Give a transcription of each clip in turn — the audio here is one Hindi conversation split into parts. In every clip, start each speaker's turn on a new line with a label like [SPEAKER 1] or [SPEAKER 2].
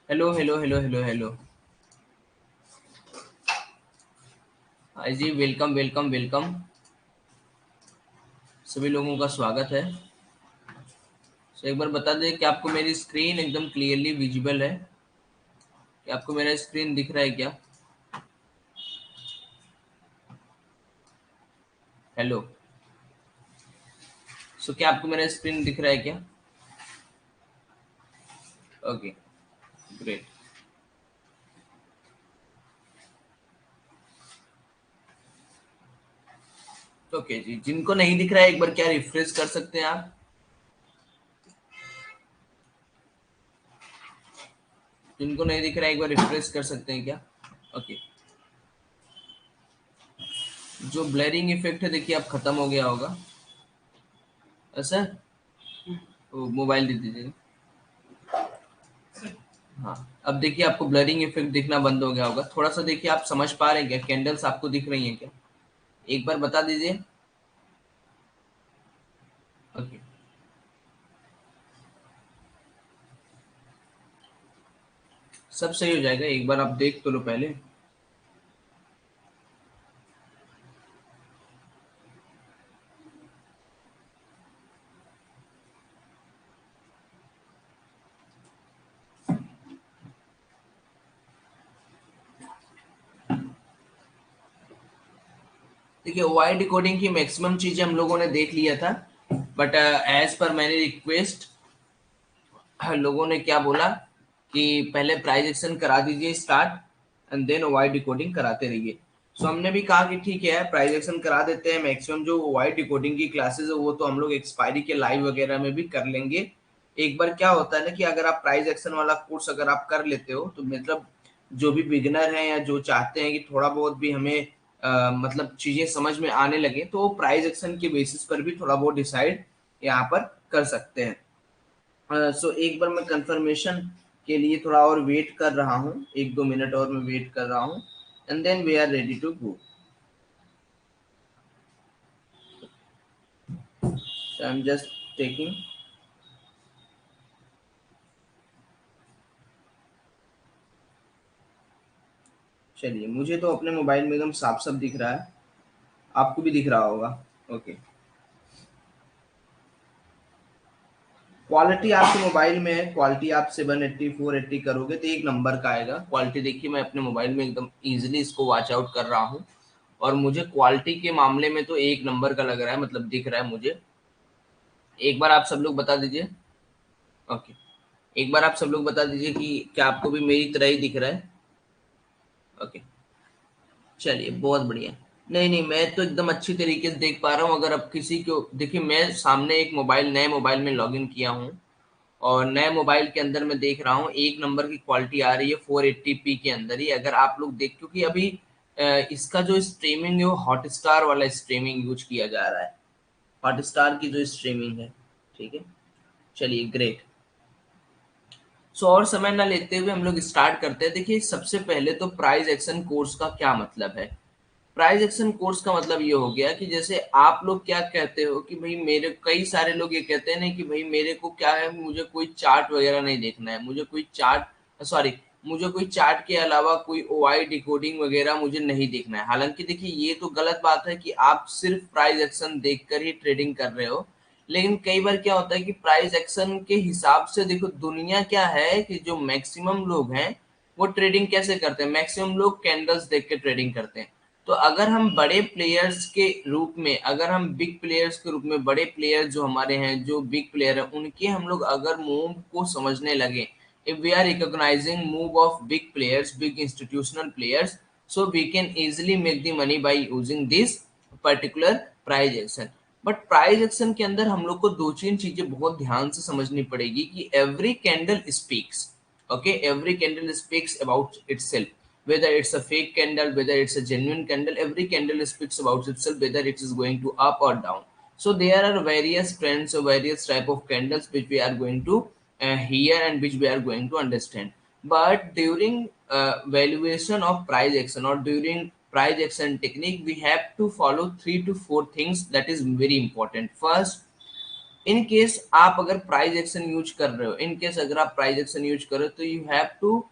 [SPEAKER 1] Hello hello hello hello hello. हाँ जी, वेलकम वेलकम वेलकम। सभी लोगों का स्वागत है। एक बार बता दें कि आपको मेरी स्क्रीन एकदम क्लियरली विजिबल है? कि आपको मेरा स्क्रीन दिख रहा है क्या? हेलो। क्या आपको मेरा स्क्रीन दिख रहा है क्या? Okay, great. ओके जी, जिनको नहीं दिख रहा है एक बार क्या रिफ्रेश कर सकते हैं आप? जिनको नहीं दिख रहा है एक बार रिफ्रेश कर सकते हैं क्या? ओके। जो ब्लरिंग इफेक्ट है देखिए आप खत्म हो गया होगा ऐसा। तो मोबाइल दे दीजिए। हाँ, अब देखिए आपको ब्लरिंग इफेक्ट दिखना बंद हो गया होगा। थोड़ा सा देखिए, आप समझ पा रहे हैं क्या? कैंडल्स आपको दिख रही हैं क्या? एक बार बता दीजिए। ओके। सब सही हो जाएगा, एक बार आप देख तो लो पहले। देखिए, वाई डिकोडिंग की मैक्सिमम चीजें हम लोगों ने देख लिया था, बट एज पर मैंने रिक्वेस्ट, लोगों ने क्या बोला कि पहले प्राइस एक्शन करा दीजिए start, and then why decoding कराते रहिए। सो हमने भी कहा कि ठीक है, प्राइस एक्शन करा देते हैं। मैक्सिमम जो वाई डिकोडिंग की क्लासेस है वो तो हम लोग एक्सपायरी के लाइव वगैरह में भी कर लेंगे। एक बार क्या होता है ना कि अगर आप प्राइस एक्शन वाला कोर्स अगर आप कर लेते हो तो मतलब जो भी बिगिनर हैं या जो चाहते हैं कि थोड़ा बहुत भी हमें मतलब चीजें समझ में आने लगे, तो वो प्राइस एक्शन के बेसिस पर भी थोड़ा बहुत डिसाइड यहाँ पर कर सकते हैं। एक बार मैं कंफर्मेशन के लिए थोड़ा और वेट कर रहा हूँ, 1-2 मिनट और मैं वेट कर रहा हूँ, and then we are ready to go. I am just taking. चलिए, मुझे तो अपने मोबाइल में एकदम साफ साफ दिख रहा है, आपको भी दिख रहा होगा। ओके। क्वालिटी आपके मोबाइल में है, क्वालिटी आप 780 480 करोगे तो एक नंबर का आएगा। क्वालिटी देखिए, मैं अपने मोबाइल में एकदम इजीली इसको वॉच आउट कर रहा हूँ, और मुझे क्वालिटी के मामले में तो एक नंबर का लग रहा है, मतलब दिख रहा है मुझे। एक बार आप सब लोग बता दीजिए। ओके। एक बार आप सब लोग बता दीजिए कि क्या आपको भी मेरी तरह ही दिख रहा है? ओके, चलिए बहुत बढ़िया। नहीं नहीं, मैं तो एकदम अच्छी तरीके से देख पा रहा हूँ। अगर अब किसी को देखिए, मैं सामने एक मोबाइल, नए मोबाइल में लॉगिन किया हूँ, और नए मोबाइल के अंदर मैं देख रहा हूँ एक नंबर की क्वालिटी आ रही है 480p के अंदर ही। अगर आप लोग देख, क्योंकि अभी इसका जो स्ट्रीमिंग है वो हॉटस्टार वाला स्ट्रीमिंग यूज किया जा रहा है, हॉटस्टार की जो स्ट्रीमिंग है। ठीक है, चलिए ग्रेट। और समय ना लेते हुए हम लोग स्टार्ट करते हैं। देखिए, सबसे पहले तो प्राइस एक्शन कोर्स का क्या मतलब है? प्राइस एक्शन कोर्स का मतलब ये हो गया कि जैसे आप लोग क्या कहते हो कि भाई, मेरे कई सारे लोग ये कहते हैं ना कि भाई मेरे को क्या है, मुझे कोई चार्ट वगैरह नहीं देखना है, मुझे कोई चार्ट, सॉरी, मुझे कोई चार्ट के अलावा कोई ओआई डिकोडिंग वगैरह मुझे नहीं देखना है। हालांकि देखिए, ये तो गलत बात है कि आप सिर्फ प्राइस एक्शन देखकर ही ट्रेडिंग कर रहे हो। लेकिन कई बार क्या होता है कि प्राइस एक्शन के हिसाब से देखो, दुनिया क्या है कि जो मैक्सिमम लोग हैं वो ट्रेडिंग कैसे करते हैं, मैक्सिमम लोग कैंडल्स देख के ट्रेडिंग करते हैं। तो अगर हम बड़े प्लेयर्स के रूप में, अगर हम बिग प्लेयर्स के रूप में, बड़े प्लेयर जो हमारे हैं, जो बिग प्लेयर हैं, उनके हम लोग अगर मूव को समझने लगे, if we are recognizing move of big players, big institutional players, so we can easily make the money by using this particular price action। But price action के अंदर हम लोग को दो तीन चीजें बहुत ध्यान से समझनी पड़ेगी कि every candle speaks. Okay, every candle speaks about itself, whether it's a fake candle, whether it's a genuine candle, every candle speaks about itself, whether it is going to up or down. So there are various trends or various type of candles which we are going to hear and which we are going to understand. But during valuation of price action or during price action technique, we have to follow 3 to 4 things that is very important. First, in case आप अगर प्राइस एक्शन यूज कर रहे हो, इन केस अगर आप प्राइस एक्शन यूज कर रहे हो, तो you have to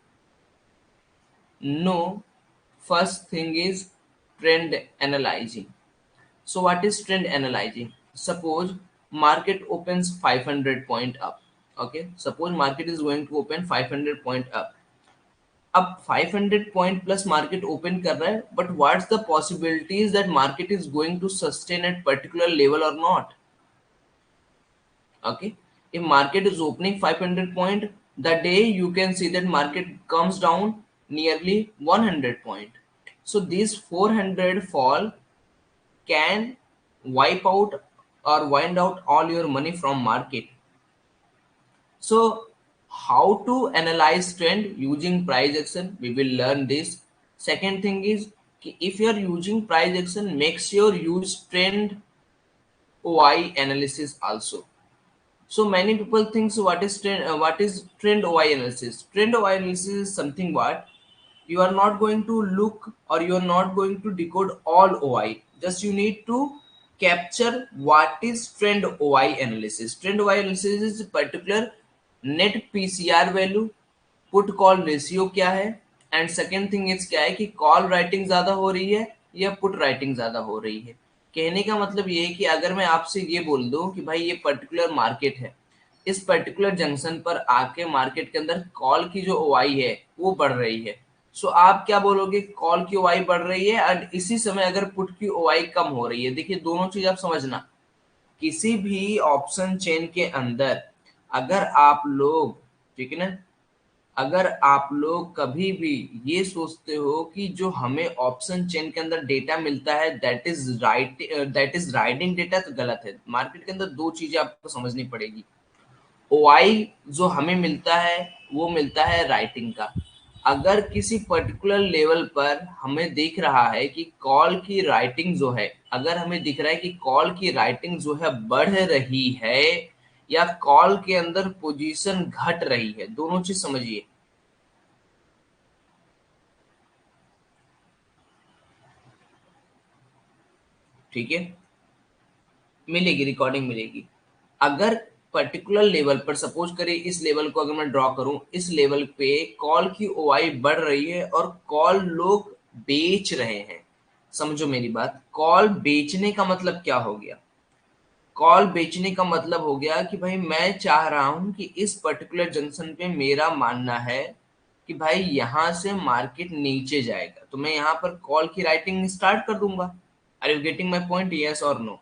[SPEAKER 1] know first thing is trend analysing. So what is trend analyzing? Suppose market opens 500 point up. Okay, suppose market is going to open 500 point up. अब 500 point plus market open कर रहा है, but what's the possibilities that market is going to sustain at particular level or not? Okay, if market is opening 500 point, the day you can see that market comes down nearly 100 point. So these 400 fall can wipe out or wind out all your money from market. So how to analyze trend using price action, we will learn this. Second thing is if you are using price action, make sure use trend OI analysis also. So many people think, so what is trend OI analysis? Trend OI analysis is something what you are not going to look or you are not going to decode all OI. Just you need to capture what is trend OI analysis. Trend OI analysis is particular net PCR value, put call ratio क्या है, एंड सेकेंड थिंग इज क्या है कि कॉल राइटिंग ज्यादा हो रही है या पुट राइटिंग ज्यादा हो रही है. कहने का मतलब ये है कि अगर मैं आपसे ये बोल दूं कि भाई ये पर्टिकुलर मार्केट है, इस पर्टिकुलर जंक्शन पर आके मार्केट के अंदर कॉल की जो ओआई है वो बढ़ रही है, सो आप क्या बोलोगे, कॉल की ओआई बढ़ रही है, और इसी समय अगर पुट की ओआई कम हो रही है. देखिए दोनों चीज आप समझना, किसी भी ऑप्शन चेन के अंदर अगर आप लोग, ठीक है ना, अगर आप लोग कभी भी ये सोचते हो कि जो हमें ऑप्शन चेन के अंदर डेटा मिलता है दैट इज राइटिंग डेटा, तो गलत है. मार्केट के अंदर दो चीजें आपको समझनी पड़ेगी. ओआई जो हमें मिलता है वो मिलता है राइटिंग का. अगर किसी पर्टिकुलर लेवल पर हमें दिख रहा है कि कॉल की राइटिंग जो है, अगर हमें दिख रहा है कि कॉल की राइटिंग जो है बढ़ रही है या कॉल के अंदर पोजीशन घट रही है, दोनों चीज समझिए. ठीक है, मिलेगी, रिकॉर्डिंग मिलेगी. अगर पर्टिकुलर लेवल पर सपोज करिए, इस लेवल को अगर मैं ड्रॉ करूं, इस लेवल पे कॉल की ओआई बढ़ रही है और कॉल लोग बेच रहे हैं. समझो मेरी बात, कॉल बेचने का मतलब क्या हो गया, कॉल बेचने का मतलब हो गया कि भाई मैं चाह रहा हूं कि इस पर्टिकुलर जंक्शन पे मेरा मानना है कि भाई यहां से मार्केट नीचे जाएगा, तो मैं यहां पर कॉल की राइटिंग स्टार्ट कर दूंगा. Are you getting my point, yes और नो?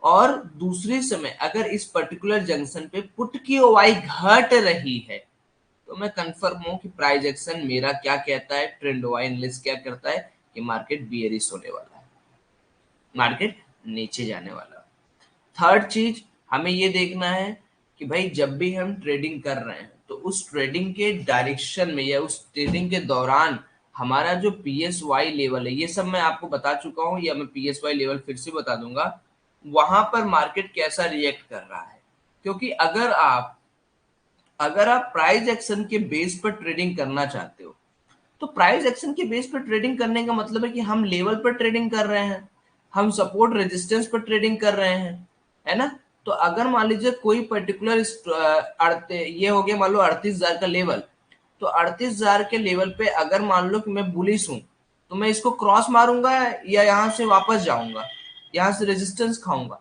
[SPEAKER 1] और दूसरे समय अगर इस पर्टिकुलर जंक्शन पे पुट की ओआई घट रही है, तो मैं कंफर्म हूं कि प्राइस एक्शन मेरा क्या कहता है, ट्रेंड ओआई एनालिस्ट क्या करता है कि मार्केट बियरिश होने वाला है, मार्केट नीचे जाने वाला है. थर्ड चीज हमें ये देखना है कि भाई जब भी हम ट्रेडिंग कर रहे हैं तो उस ट्रेडिंग के डायरेक्शन में या उस ट्रेडिंग के दौरान हमारा जो पीएसवाई लेवल है, ये सब मैं आपको बता चुका हूं या मैं पीएसवाई लेवल फिर से बता दूंगा, वहां पर मार्केट कैसा रिएक्ट कर रहा है. क्योंकि अगर आप प्राइस एक्शन के बेस पर ट्रेडिंग करना चाहते हो, तो प्राइस एक्शन के बेस पर ट्रेडिंग करने का मतलब है कि हम लेवल पर ट्रेडिंग कर रहे हैं, हम सपोर्ट रेजिस्टेंस पर ट्रेडिंग कर रहे हैं, है ना. तो अगर मान लीजिए कोई पर्टिकुलर ये हो गया मान लो 38,000 का लेवल, तो 38,000 के लेवल पे अगर मान लो कि मैं बुलिश हूं, तो मैं इसको क्रॉस मारूंगा या यहां से वापस जाऊंगा, यहां से रेजिस्टेंस खाऊंगा.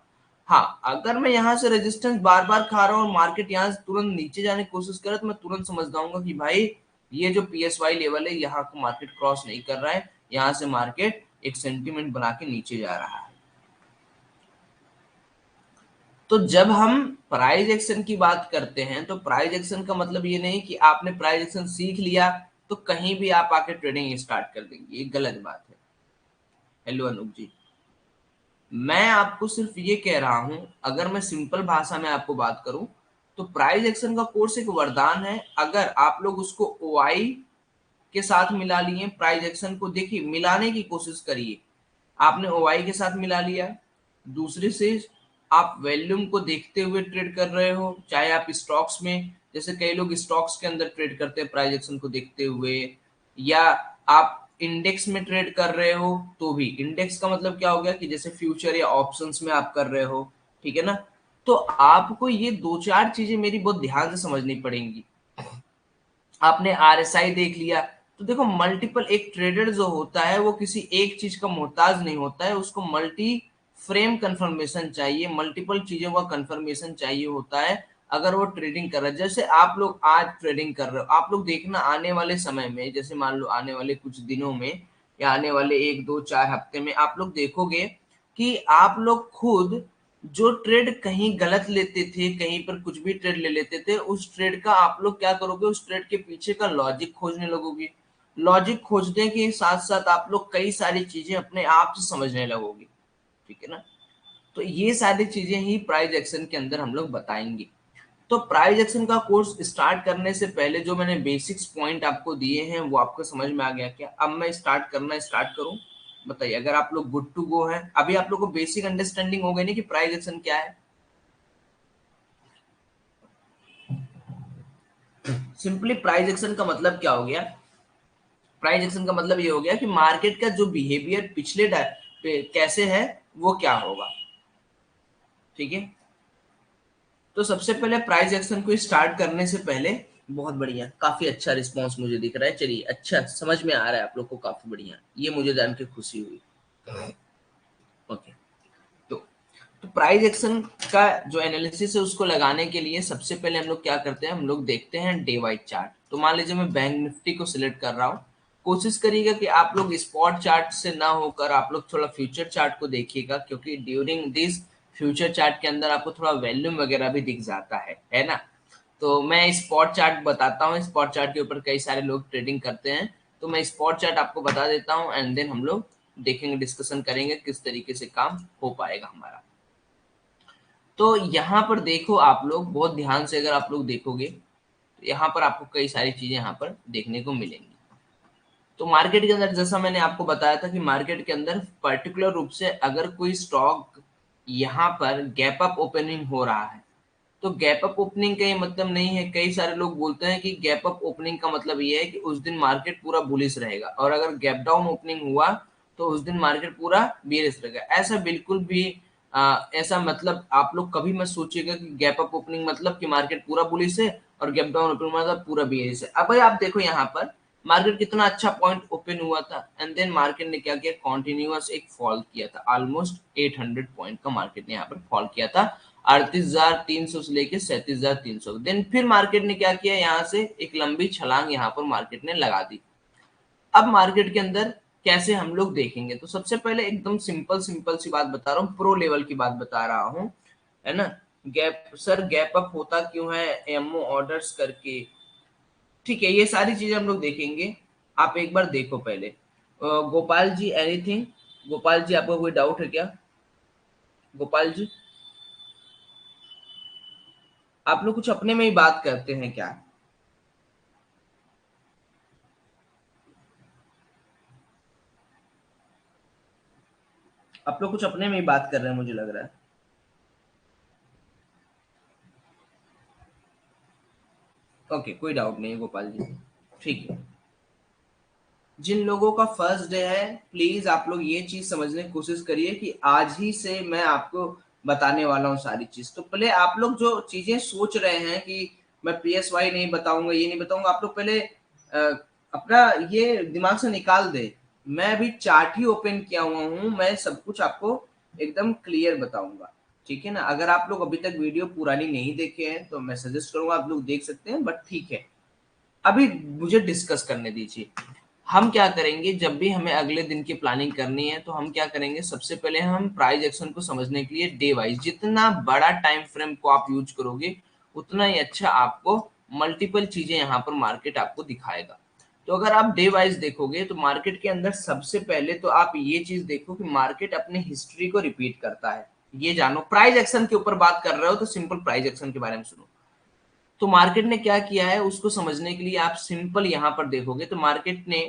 [SPEAKER 1] हाँ, अगर मैं यहाँ से रेजिस्टेंस बार बार खा रहा हूँ और मार्केट यहाँ से तुरंत नीचे जाने की कोशिश करे, तो मैं तुरंत समझ जाऊंगा कि भाई ये जो पीएसवाई लेवल है यहाँ को मार्केट क्रॉस नहीं कर रहा है, यहाँ से मार्केट एक सेंटीमेंट बना के नीचे जा रहा है. तो जब हम प्राइस एक्शन की बात करते हैं, तो प्राइस एक्शन का मतलब ये नहीं कि आपने प्राइस एक्शन सीख लिया तो कहीं भी आप आके ट्रेडिंग स्टार्ट कर देंगे, ये गलत बात है. हेलो अनूप जी, मैं आपको सिर्फ ये कह रहा हूं, अगर मैं सिंपल भाषा में आपको बात करूं, तो प्राइस एक्शन का कोर्स एक वरदान है. अगर आप लोग उसको ओआई के साथ मिला लिए, प्राइस एक्शन को देखिए मिलाने की कोशिश करिए, आपने ओआई के साथ मिला लिया. दूसरी चीज, आप वॉल्यूम को देखते हुए ट्रेड कर रहे हो, चाहे आप स्टॉक्स में, जैसे कई लोग स्टॉक्स के अंदर ट्रेड करते हैं प्राइस एक्शन को देखते हुए, या आप इंडेक्स में ट्रेड कर रहे हो, तो भी इंडेक्स का मतलब क्या हो गया कि जैसे फ्यूचर या ऑप्शंस में आप कर रहे हो, ठीक है ना. तो आपको ये दो चार चीजें मेरी बहुत ध्यान से समझनी पड़ेंगी। आपने आरएसआई देख लिया, तो देखो मल्टीपल, एक ट्रेडर जो होता है वो किसी एक चीज का मोहताज नहीं होता है, उसको मल्टी फ्रेम कंफर्मेशन चाहिए, मल्टीपल चीजों का कंफर्मेशन चाहिए होता है अगर वो ट्रेडिंग कर रहा है। जैसे आप लोग आज ट्रेडिंग कर रहे हो, आप लोग देखना आने वाले समय में, जैसे मान लो आने वाले कुछ दिनों में या आने वाले 1 2 4 हफ्ते में आप लोग देखोगे कि आप लोग खुद जो ट्रेड कहीं गलत लेते थे, कहीं पर कुछ भी ट्रेड ले लेते थे, उस ट्रेड का आप लोग क्या करोगे, उस ट्रेड के पीछे का लॉजिक खोजने लगोगे। लॉजिक खोजने के साथ साथ आप लोग कई सारी चीजें अपने आप से समझने लगोगे। ठीक है ना? तो ये सारी चीजें ही प्राइस एक्शन के अंदर हम लोग बताएंगे। तो प्राइस एक्शन का कोर्स स्टार्ट करने से पहले जो मैंने बेसिक्स पॉइंट आपको दिए हैं वो आपको समझ में आ गया क्या? अब मैं स्टार्ट करूं? बताइए, अगर आप लोग गुड टू गो है, अभी आप लोग को बेसिक अंडरस्टैंडिंग हो गई नहीं कि प्राइस एक्शन क्या है। सिंपली प्राइस एक्शन का मतलब क्या हो गया? प्राइस एक्शन का मतलब ये हो गया कि मार्केट का जो बिहेवियर पिछले कैसे है वो क्या होगा। ठीक है? तो सबसे पहले प्राइस एक्शन को स्टार्ट करने से पहले, बहुत बढ़िया, काफी अच्छा रिस्पांस मुझे दिख रहा है, चलिए अच्छा समझ में आ रहा है आप लोग को, काफी बढ़िया, ये मुझे जान के खुशी हुई। ओके। तो प्राइस एक्शन का जो एनालिसिस है उसको लगाने के लिए सबसे पहले हम लोग क्या करते हैं, हम लोग देखते हैं डे वाइज चार्ट। तो मान लीजिए मैं बैंक निफ्टी को सिलेक्ट कर रहा हूँ, कोशिश करिएगा कि आप लोग स्पॉट चार्ट से ना होकर आप लोग थोड़ा फ्यूचर चार्ट को देखिएगा, क्योंकि ड्यूरिंग दिस फ्यूचर चार्ट के अंदर आपको थोड़ा वैल्यूम वगैरह भी दिख जाता है ना? तो मैं स्पॉट चार्ट बताता हूँ, स्पॉट चार्ट के ऊपर कई सारे लोग ट्रेडिंग करते हैं, तो मैं स्पॉट चार्ट आपको बता देता हूँ एंड देन हम लोग देखेंगे, डिस्कशन करेंगे किस तरीके से काम हो पाएगा हमारा। तो यहाँ पर देखो आप लोग बहुत ध्यान से, अगर आप लोग देखोगे तो यहाँ पर आपको कई सारी चीजें यहाँ पर देखने को मिलेंगी। तो मार्केट के अंदर जैसा मैंने आपको बताया था कि मार्केट के अंदर पर्टिकुलर रूप से अगर कोई स्टॉक यहाँ पर गैप अप ओपनिंग हो रहा है, तो गैप अप ओपनिंग का ये मतलब नहीं है, कई सारे लोग बोलते हैं कि गैप अप ओपनिंग का मतलब ये है कि उस दिन मार्केट पूरा बुलिश रहेगा, और अगर गैप डाउन ओपनिंग हुआ तो उस दिन मार्केट पूरा बेरिश रहेगा। ऐसा बिल्कुल भी ऐसा मतलब आप लोग कभी मत सोचिएगा कि गैप अप ओपनिंग मतलब कि मार्केट पूरा बुलिश है और गैप डाउन ओपनिंग मतलब पूरा बेरिश है। अब भाई आप देखो यहाँ पर मार्केट कितना अच्छा पॉइंट ओपन हुआ था एंड देन मार्केट ने क्या किया, कॉन्टिन्यूअस एक फॉल किया था, ऑलमोस्ट 800 पॉइंट का मार्केट ने यहाँ पर फॉल किया था, 38,300 से लेके 37,300। देन फिर मार्केट ने क्या किया, यहाँ से एक लंबी छलांग यहाँ पर मार्केट ने लगा दी। अब मार्केट के अंदर कैसे हम लोग देखेंगे, तो सबसे पहले एकदम सिंपल सिंपल सी बात बता रहा हूँ, प्रो लेवल की बात बता रहा हूँ, है ना? गैप सर गैप अप होता क्यों है एमओ ऑर्डर्स करके, ठीक है, ये सारी चीजें हम लोग देखेंगे। आप एक बार देखो पहले। गोपाल जी एनीथिंग, गोपाल जी आपको कोई डाउट है क्या? गोपाल जी, आप लोग कुछ अपने में ही बात करते हैं क्या? आप लोग कुछ अपने में ही बात कर रहे हैं मुझे लग रहा है। ओके, कोई डाउट नहीं है गोपाल जी, ठीक है। जिन लोगों का फर्स्ट डे है, प्लीज आप लोग ये चीज समझने की कोशिश करिए कि आज ही से मैं आपको बताने वाला हूँ सारी चीज। तो पहले आप लोग जो चीजें सोच रहे हैं कि मैं पीएसवाई नहीं बताऊंगा, ये नहीं बताऊंगा, आप लोग पहले अपना ये दिमाग से निकाल दे। मैं अभी चार्ट ही ओपन किया हुआ हूँ, मैं सब कुछ आपको एकदम क्लियर बताऊंगा। ठीक है ना? अगर आप लोग अभी तक वीडियो पुरानी नहीं देखे हैं तो मैं सजेस्ट करूंगा आप लोग देख सकते हैं, बट ठीक है, अभी मुझे डिस्कस करने दीजिए। हम क्या करेंगे, जब भी हमें अगले दिन की प्लानिंग करनी है तो हम क्या करेंगे, सबसे पहले हम प्राइस एक्शन को समझने के लिए डे वाइज, जितना बड़ा टाइम फ्रेम को आप यूज करोगे उतना ही अच्छा आपको मल्टीपल चीजें यहाँ पर मार्केट आपको दिखाएगा। तो अगर आप डे वाइज देखोगे तो मार्केट के अंदर सबसे पहले तो आप ये चीज देखो कि मार्केट अपने हिस्ट्री को रिपीट करता है। ये जानो, प्राइस एक्शन के ऊपर बात कर रहे हो तो सिंपल प्राइस एक्शन के बारे में सुनो। तो मार्केट ने क्या किया है उसको समझने के लिए आप सिंपल यहां पर देखोगे तो मार्केट ने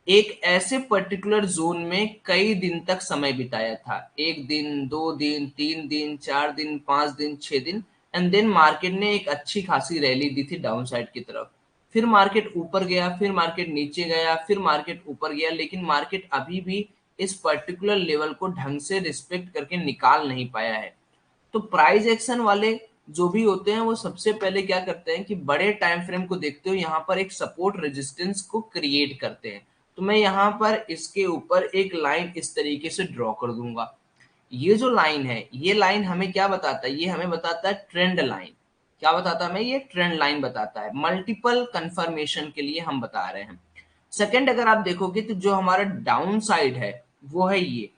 [SPEAKER 1] एक ऐसे पर्टिकुलर जोन में कई दिन तक समय बिताया था, 1 दिन 2 दिन 3 दिन 4 दिन 5 दिन 6 दिन, एंड देन मार्केट ने एक अच्छी खासी रैली दी थी डाउन साइड की तरफ। फिर मार्केट ऊपर गया, फिर मार्केट नीचे गया, फिर मार्केट ऊपर गया, लेकिन मार्केट अभी भी इस पर्टिकुलर लेवल को ढंग से रिस्पेक्ट करके निकाल नहीं पाया है। तो प्राइस एक्शन वाले जो भी होते हैं वो सबसे पहले क्या करते हैं कि बड़े टाइम फ्रेम को देखते हुए यहाँ पर एक सपोर्ट रेजिस्टेंस को क्रिएट करते हैं। तो मैं यहाँ पर इसके ऊपर एक लाइन इस तरीके से ड्रॉ कर दूंगा। ये जो लाइन है, ये लाइन हमें क्या बताता है? ये हमें बताता है ट्रेंड लाइन। क्या बताता है हमें? ये ट्रेंड लाइन बताता है। मल्टीपल कंफर्मेशन के लिए हम बता रहे हैं। सेकंड, अगर आप देखोगे तो जो हमारा डाउन साइड है वो है ये।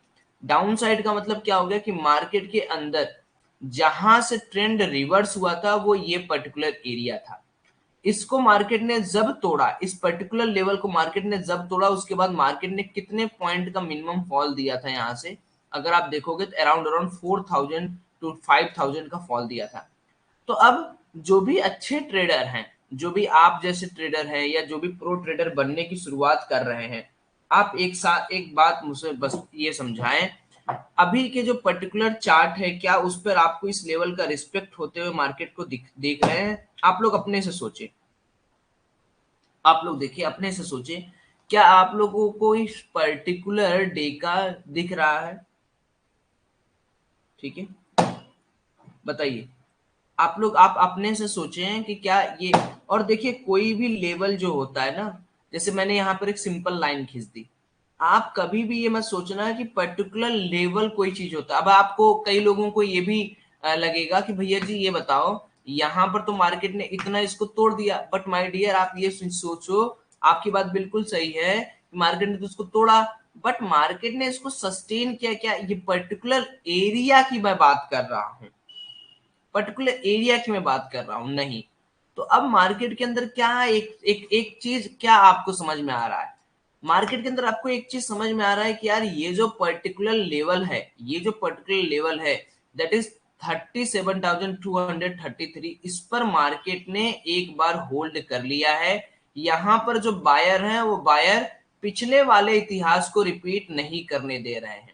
[SPEAKER 1] डाउन साइड का मतलब क्या हो गया कि मार्केट के अंदर जहां से ट्रेंड रिवर्स हुआ था वो ये पर्टिकुलर एरिया था। इसको मार्केट ने जब तोड़ा, इस पर्टिकुलर लेवल को मार्केट ने जब तोड़ा, उसके बाद मार्केट ने कितने पॉइंट का मिनिमम फॉल दिया था यहां से? अगर आप देखोगे तो अराउंड अराउंड 4000 टू 5000 का फॉल दिया था। तो अब जो भी अच्छे ट्रेडर हैं, जो भी आप जैसे ट्रेडर हैं या जो भी प्रो ट्रेडर बनने की शुरुआत कर रहे हैं, आप एक साथ एक बात मुझसे बस ये समझाएं, अभी के जो पर्टिकुलर चार्ट है, क्या उस पर आपको इस लेवल का रिस्पेक्ट होते हुए मार्केट को देख रहे हैं? आप लोग अपने से सोचें, आप लोग देखिए अपने से सोचें, क्या आप लोगों को इस पर्टिकुलर डे का दिख रहा है? ठीक है, बताइए आप लोग, आप अपने से सोचें कि क्या ये, और देखिए कोई भी लेवल जो होता है ना, जैसे मैंने यहाँ पर एक सिंपल लाइन खींच दी, आप कभी भी ये मत सोचना कि पर्टिकुलर लेवल कोई चीज होता है। अब आपको, कई लोगों को ये भी लगेगा कि भैया जी ये बताओ, यहाँ पर तो मार्केट ने इतना इसको तोड़ दिया, बट माय डियर आप ये सोचो, आपकी बात बिल्कुल सही है, मार्केट ने तो उसको तोड़ा, बट मार्केट ने इसको सस्टेन किया क्या? ये पर्टिकुलर एरिया की मैं बात कर रहा हूँ, पर्टिकुलर एरिया की मैं बात कर रहा हूं, नहीं। तो अब मार्केट के अंदर क्या एक चीज क्या आपको समझ में आ रहा है? मार्केट के अंदर आपको एक चीज समझ में आ रहा है कि यार ये जो पर्टिकुलर लेवल है, ये जो पर्टिकुलर लेवल है, दैट इज 37,233, इस पर मार्केट ने एक बार होल्ड कर लिया है। यहां पर जो बायर हैं वो बायर पिछले वाले इतिहास को रिपीट नहीं करने दे रहे हैं।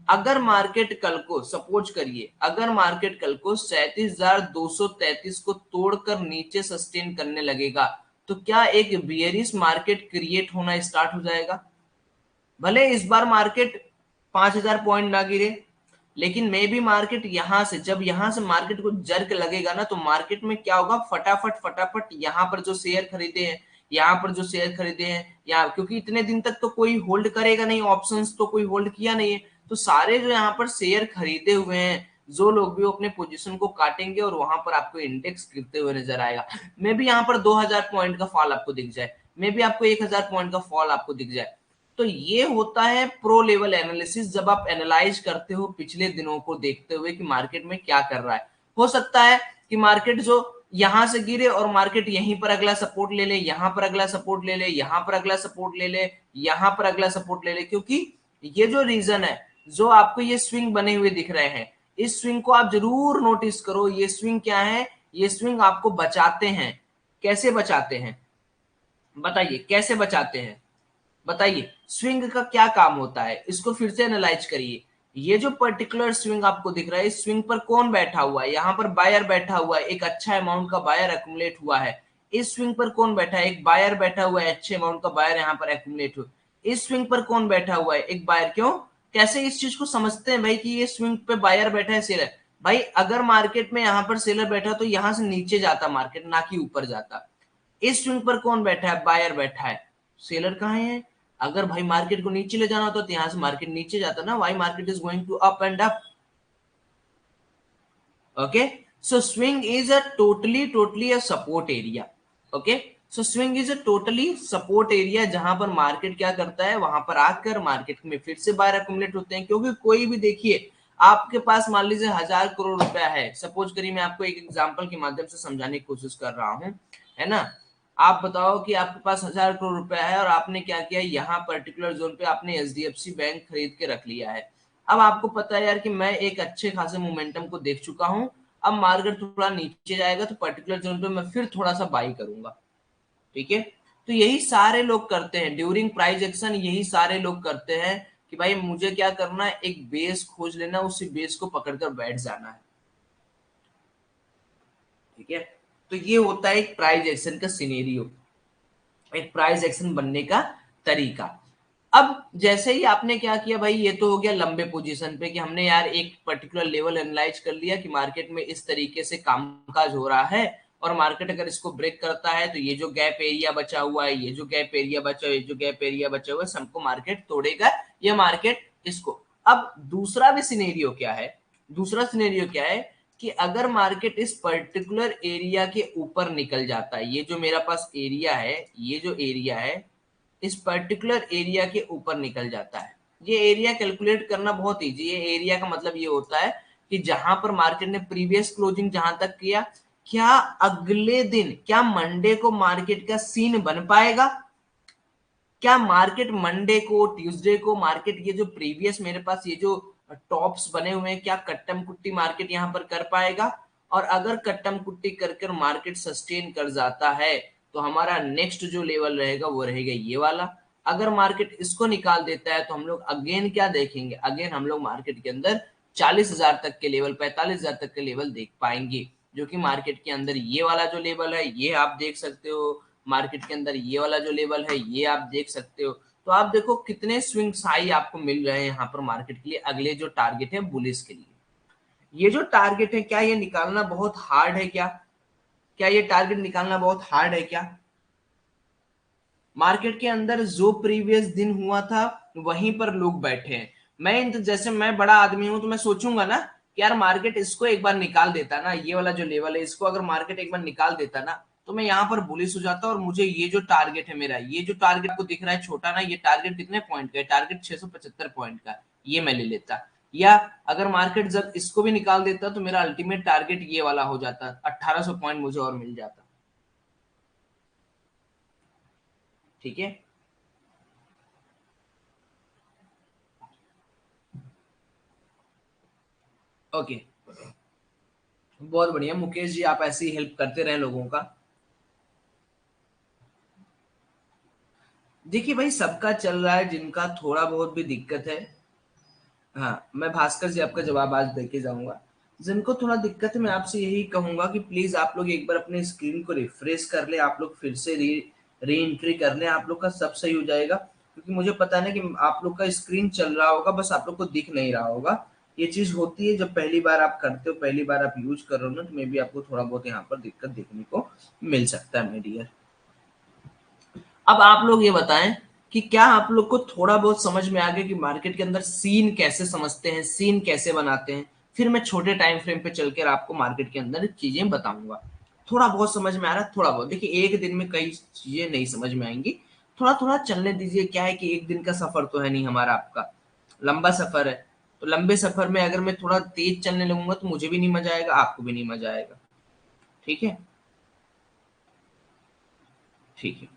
[SPEAKER 1] अगर मार्केट कल को सपोज करिए, अगर मार्केट कल को 37,233 को तोड़कर नीचे सस्टेन करने लगेगा, तो क्या एक बियरिश मार्केट क्रिएट होना स्टार्ट हो जाएगा? भले इस बार मार्केट 5,000 पॉइंट ना गिरे, लेकिन मे भी मार्केट यहां से, जब यहां से मार्केट को जर्क लगेगा ना, तो मार्केट में क्या होगा, फटाफट फटाफट यहाँ पर जो शेयर खरीदे हैं, यहाँ पर जो शेयर खरीदे हैं, यहाँ, क्योंकि इतने दिन तक तो कोई होल्ड करेगा नहीं, ऑप्शंस तो कोई होल्ड किया नहीं है, तो सारे जो यहाँ पर शेयर खरीदे हुए हैं, जो लोग भी अपने पोजीशन को काटेंगे और वहां पर आपको इंडेक्स गिरते हुए नजर आएगा। मे भी यहाँ पर 2000 पॉइंट का फॉल आपको दिख जाए, मे भी आपको 1000 पॉइंट का फॉल आपको दिख जाए। तो ये होता है प्रो लेवल एनालिसिस, जब आप एनालाइज करते हो पिछले दिनों को देखते हुए कि मार्केट में क्या कर रहा है। हो सकता है कि मार्केट जो यहां से गिरे और मार्केट यहीं पर अगला सपोर्ट ले ले, यहां पर अगला सपोर्ट ले ले, यहां पर अगला सपोर्ट ले ले, यहां पर अगला सपोर्ट ले ले, क्योंकि ये जो रीजन है, जो आपको ये स्विंग बने हुए दिख रहे हैं, इस स्विंग को आप जरूर नोटिस करो। ये स्विंग क्या है? ये स्विंग आपको बचाते हैं। कैसे बचाते हैं बताइए, कैसे बचाते हैं बताइए? स्विंग का क्या काम होता है, इसको फिर से एनालाइज करिए। ये जो पर्टिकुलर स्विंग आपको दिख रहा है, इस स्विंग पर कौन बैठा हुआ है? यहाँ पर बायर बैठा हुआ है, एक अच्छा अमाउंट का बायर एक्युमुलेट हुआ है। इस स्विंग पर कौन बैठा है? एक बायर बैठा हुआ है, अच्छे अमाउंट का बायर यहाँ पर एक्युमुलेट हुआ। इस स्विंग पर कौन बैठा हुआ है? एक बायर। क्यों, कैसे इस चीज को समझते हैं भाई कि ये स्विंग पे बायर बैठा है, सेलर? भाई अगर मार्केट में यहाँ पर सेलर बैठा तो यहाँ से नीचे जाता मार्केट, ना कि ऊपर जाता। इस स्विंग पर कौन बैठा है? बायर बैठा है। सेलर कहाँ है? अगर भाई मार्केट को नीचे ले जाना होता तो यहां से मार्केट नीचे जाता ना। Why market is going to up and up. Okay, so swing is a totally a support area. Okay, so swing is a totally support area, जहां पर मार्केट क्या करता है, वहां पर आकर मार्केट में फिर से बायर अक्यूमुलेट होते हैं। क्योंकि कोई भी देखिए, आपके पास मान लीजिए 1000 करोड़ रुपया है, सपोज करिए, मैं आपको एक एग्जांपल के माध्यम से समझाने की कोशिश कर रहा हूं, है ना? आप बताओ कि आपके पास 1000 करोड़ रुपया है और आपने क्या किया, यहाँ पर्टिकुलर जोन पे आपने एचडीएफसी बैंक खरीद के रख लिया है। अब आपको पता है यार कि मैं एक अच्छे खासे मोमेंटम को देख चुका हूं, अब मार्केट थोड़ा नीचे जाएगा तो पर्टिकुलर जोन पे मैं फिर थोड़ा सा बाई करूंगा। ठीक है, तो यही सारे लोग करते हैं ड्यूरिंग प्राइस एक्शन, यही सारे लोग करते हैं कि भाई मुझे क्या करना है, एक बेस खोज लेना, उसी बेस को पकड़कर बैठ जाना है। ठीक है, तो ये होता है एक प्राइस एक्शन का सिनेरियो, एक प्राइस एक्शन बनने का तरीका। अब जैसे ही आपने क्या किया भाई, ये तो हो गया लंबे पोजीशन पे कि हमने यार एक पर्टिकुलर लेवल एनालाइज कर लिया कि मार्केट में इस तरीके से कामकाज हो रहा है, और मार्केट अगर इसको ब्रेक करता है तो ये जो गैप एरिया बचा हुआ है, ये जो गैप एरिया बचा हुआ है, ये जो गैप एरिया बचा हुआ है, सबको मार्केट तोड़ेगा, ये मार्केट इसको। अब दूसरा भी सिनेरियो क्या है, दूसरा सिनेरियो क्या है कि अगर मार्केट इस पर्टिकुलर एरिया के ऊपर निकल जाता है, ये जो मेरा पास एरिया है, ये जो एरिया है इस पर्टिकुलर एरिया के ऊपर निकल जाता है। ये एरिया कैलकुलेट करना बहुत इजी है। एरिया का मतलब ये होता है कि जहां पर मार्केट ने प्रीवियस क्लोजिंग जहां तक किया, क्या अगले दिन, क्या मंडे को मार्केट का सीन बन पाएगा, क्या मार्केट मंडे को, ट्यूसडे को मार्केट ये जो प्रीवियस मेरे पास ये जो टॉप्स बने हुए हैं, क्या कट्टम कुट्टी मार्केट यहां पर कर पाएगा। और अगर कट्टम कुट्टी कर मार्केट सस्टेन कर जाता है तो हमारा नेक्स्ट जो लेवल रहेगा वो रहेगा ये वाला। अगर मार्केट इसको निकाल देता है तो हम लोग अगेन क्या देखेंगे, अगेन हम लोग मार्केट के अंदर 40,000 तक के लेवल, 45,000 तक के लेवल देख पाएंगे, जो कि मार्केट के अंदर ये वाला जो लेवल है ये आप देख सकते हो, मार्केट के अंदर ये वाला जो लेवल है ये आप देख सकते हो। तो आप देखो कितने स्विंग्स हाई आपको मिल रहे हैं यहाँ पर मार्केट के लिए, अगले जो टारगेट है बुलिस के लिए। ये जो टारगेट है क्या ये निकालना बहुत हार्ड है क्या, क्या ये टारगेट निकालना बहुत हार्ड है क्या? मार्केट के अंदर जो प्रीवियस दिन हुआ था वहीं पर लोग बैठे हैं। जैसे मैं बड़ा आदमी हूं तो मैं सोचूंगा ना कि यार मार्केट इसको एक बार निकाल देता ना, ये वाला जो लेवल है इसको अगर मार्केट एक बार निकाल देता ना तो मैं यहाँ पर बुलिश हो जाता, और मुझे ये जो टारगेट है मेरा, ये जो टारगेट आपको दिख रहा है छोटा ना, ये टारगेट कितने पॉइंट का है, टारगेट 675 पॉइंट का, ये मैं ले लेता। या अगर मार्केट जब इसको भी निकाल देता तो मेरा अल्टीमेट टारगेट ये वाला हो जाता, 1800 पॉइंट मुझे और मिल जाता। ठीक है, ओके, बहुत बढ़िया मुकेश जी, आप ऐसी हेल्प करते रहे लोगों का। देखिए भाई, सबका चल रहा है, जिनका थोड़ा बहुत भी दिक्कत है। हाँ, मैं भास्कर जी आपका जवाब आज देके जाऊंगा। जिनको थोड़ा दिक्कत है मैं आपसे यही कहूंगा कि प्लीज आप लोग एक बार अपने स्क्रीन को रिफ्रेश कर ले, आप लोग फिर से री एंट्री कर ले, आप लोग का सब सही हो जाएगा। क्योंकि मुझे पता है ना कि आप लोग का स्क्रीन चल रहा होगा, बस आप लोग को दिख नहीं रहा होगा। ये चीज होती है जब पहली बार आप करते हो, पहली बार आप यूज कर रहे हो ना, तो मे भी आपको थोड़ा बहुत यहाँ पर दिक्कत देखने को मिल सकता है मेरे डियर। अब आप लोग ये बताएं कि क्या आप लोग को थोड़ा बहुत समझ में आ गया कि मार्केट के अंदर सीन कैसे समझते हैं, सीन कैसे बनाते हैं। फिर मैं छोटे टाइम फ्रेम पे चलकर आपको मार्केट के अंदर चीजें बताऊंगा। थोड़ा बहुत समझ में आ रहा है, थोड़ा बहुत, देखिए एक दिन में कई चीजें नहीं समझ में आएंगी, थोड़ा थोड़ा चलने दीजिए। क्या है कि एक दिन का सफर तो है नहीं हमारा, आपका लंबा सफर है। तो लंबे सफर में अगर मैं थोड़ा तेज चलने लगूंगा तो मुझे भी नहीं मजा आएगा, आपको भी नहीं मजा आएगा। ठीक है, ठीक है।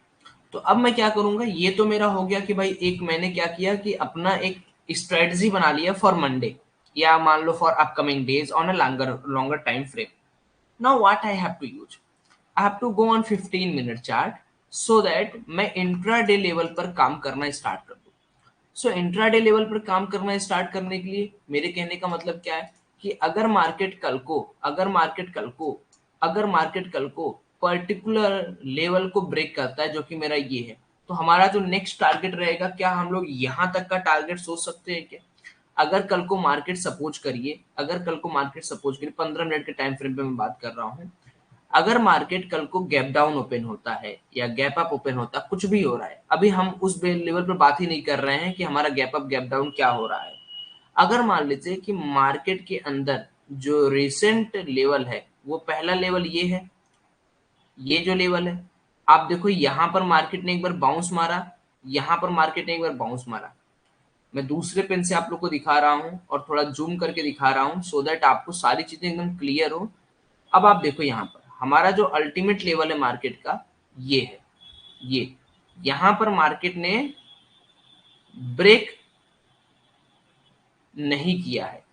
[SPEAKER 1] तो अब मैं क्या करूंगा, ये तो मेरा हो गया कि भाई एक मैंने क्या किया कि अपना एक स्ट्रेटजी बना लिया फॉर मंडे, या मान लो for upcoming days on a longer longer time frame. Now what I have to use, I have to go on 15 minute chart, so that मैं इंट्राडे लेवल पर काम करना स्टार्ट कर दूं। सो इंट्राडे लेवल पर काम करना स्टार्ट करने के लिए मेरे कहने का मतलब क्या है कि अगर मार्केट कल को, अगर मार्केट कल को, अगर मार्केट कल को पर्टिकुलर लेवल को ब्रेक करता है जो कि मेरा ये है, तो हमारा जो नेक्स्ट टारगेट रहेगा, क्या हम लोग यहां तक का टारगेट सोच सकते हैं क्या? अगर कल को मार्केट सपोज करिए, अगर कल को मार्केट सपोज करिए, 15 मिनट के टाइम फ्रेम पे मैं बात कर रहा हूँ, अगर मार्केट कल को गैप डाउन ओपन होता है या गैप अप ओपन होता है, कुछ भी हो रहा है, अभी हम उस लेवल पर बात ही नहीं कर रहे हैं कि हमारा गैप अप गैप डाउन क्या हो रहा है। अगर मान लीजिए कि मार्केट के अंदर जो रिसेंट लेवल है वो पहला लेवल ये है, ये जो लेवल है, आप देखो यहां पर मार्केट ने एक बार बाउंस मारा, यहां पर मार्केट ने एक बार बाउंस मारा। मैं दूसरे पेन से आप लोग को दिखा रहा हूं और थोड़ा जूम करके दिखा रहा हूं सो दैट आपको सारी चीजें एकदम क्लियर हो। अब आप देखो यहाँ पर हमारा जो अल्टीमेट लेवल है मार्केट का, ये है, ये यहाँ पर मार्केट ने ब्रेक नहीं किया है।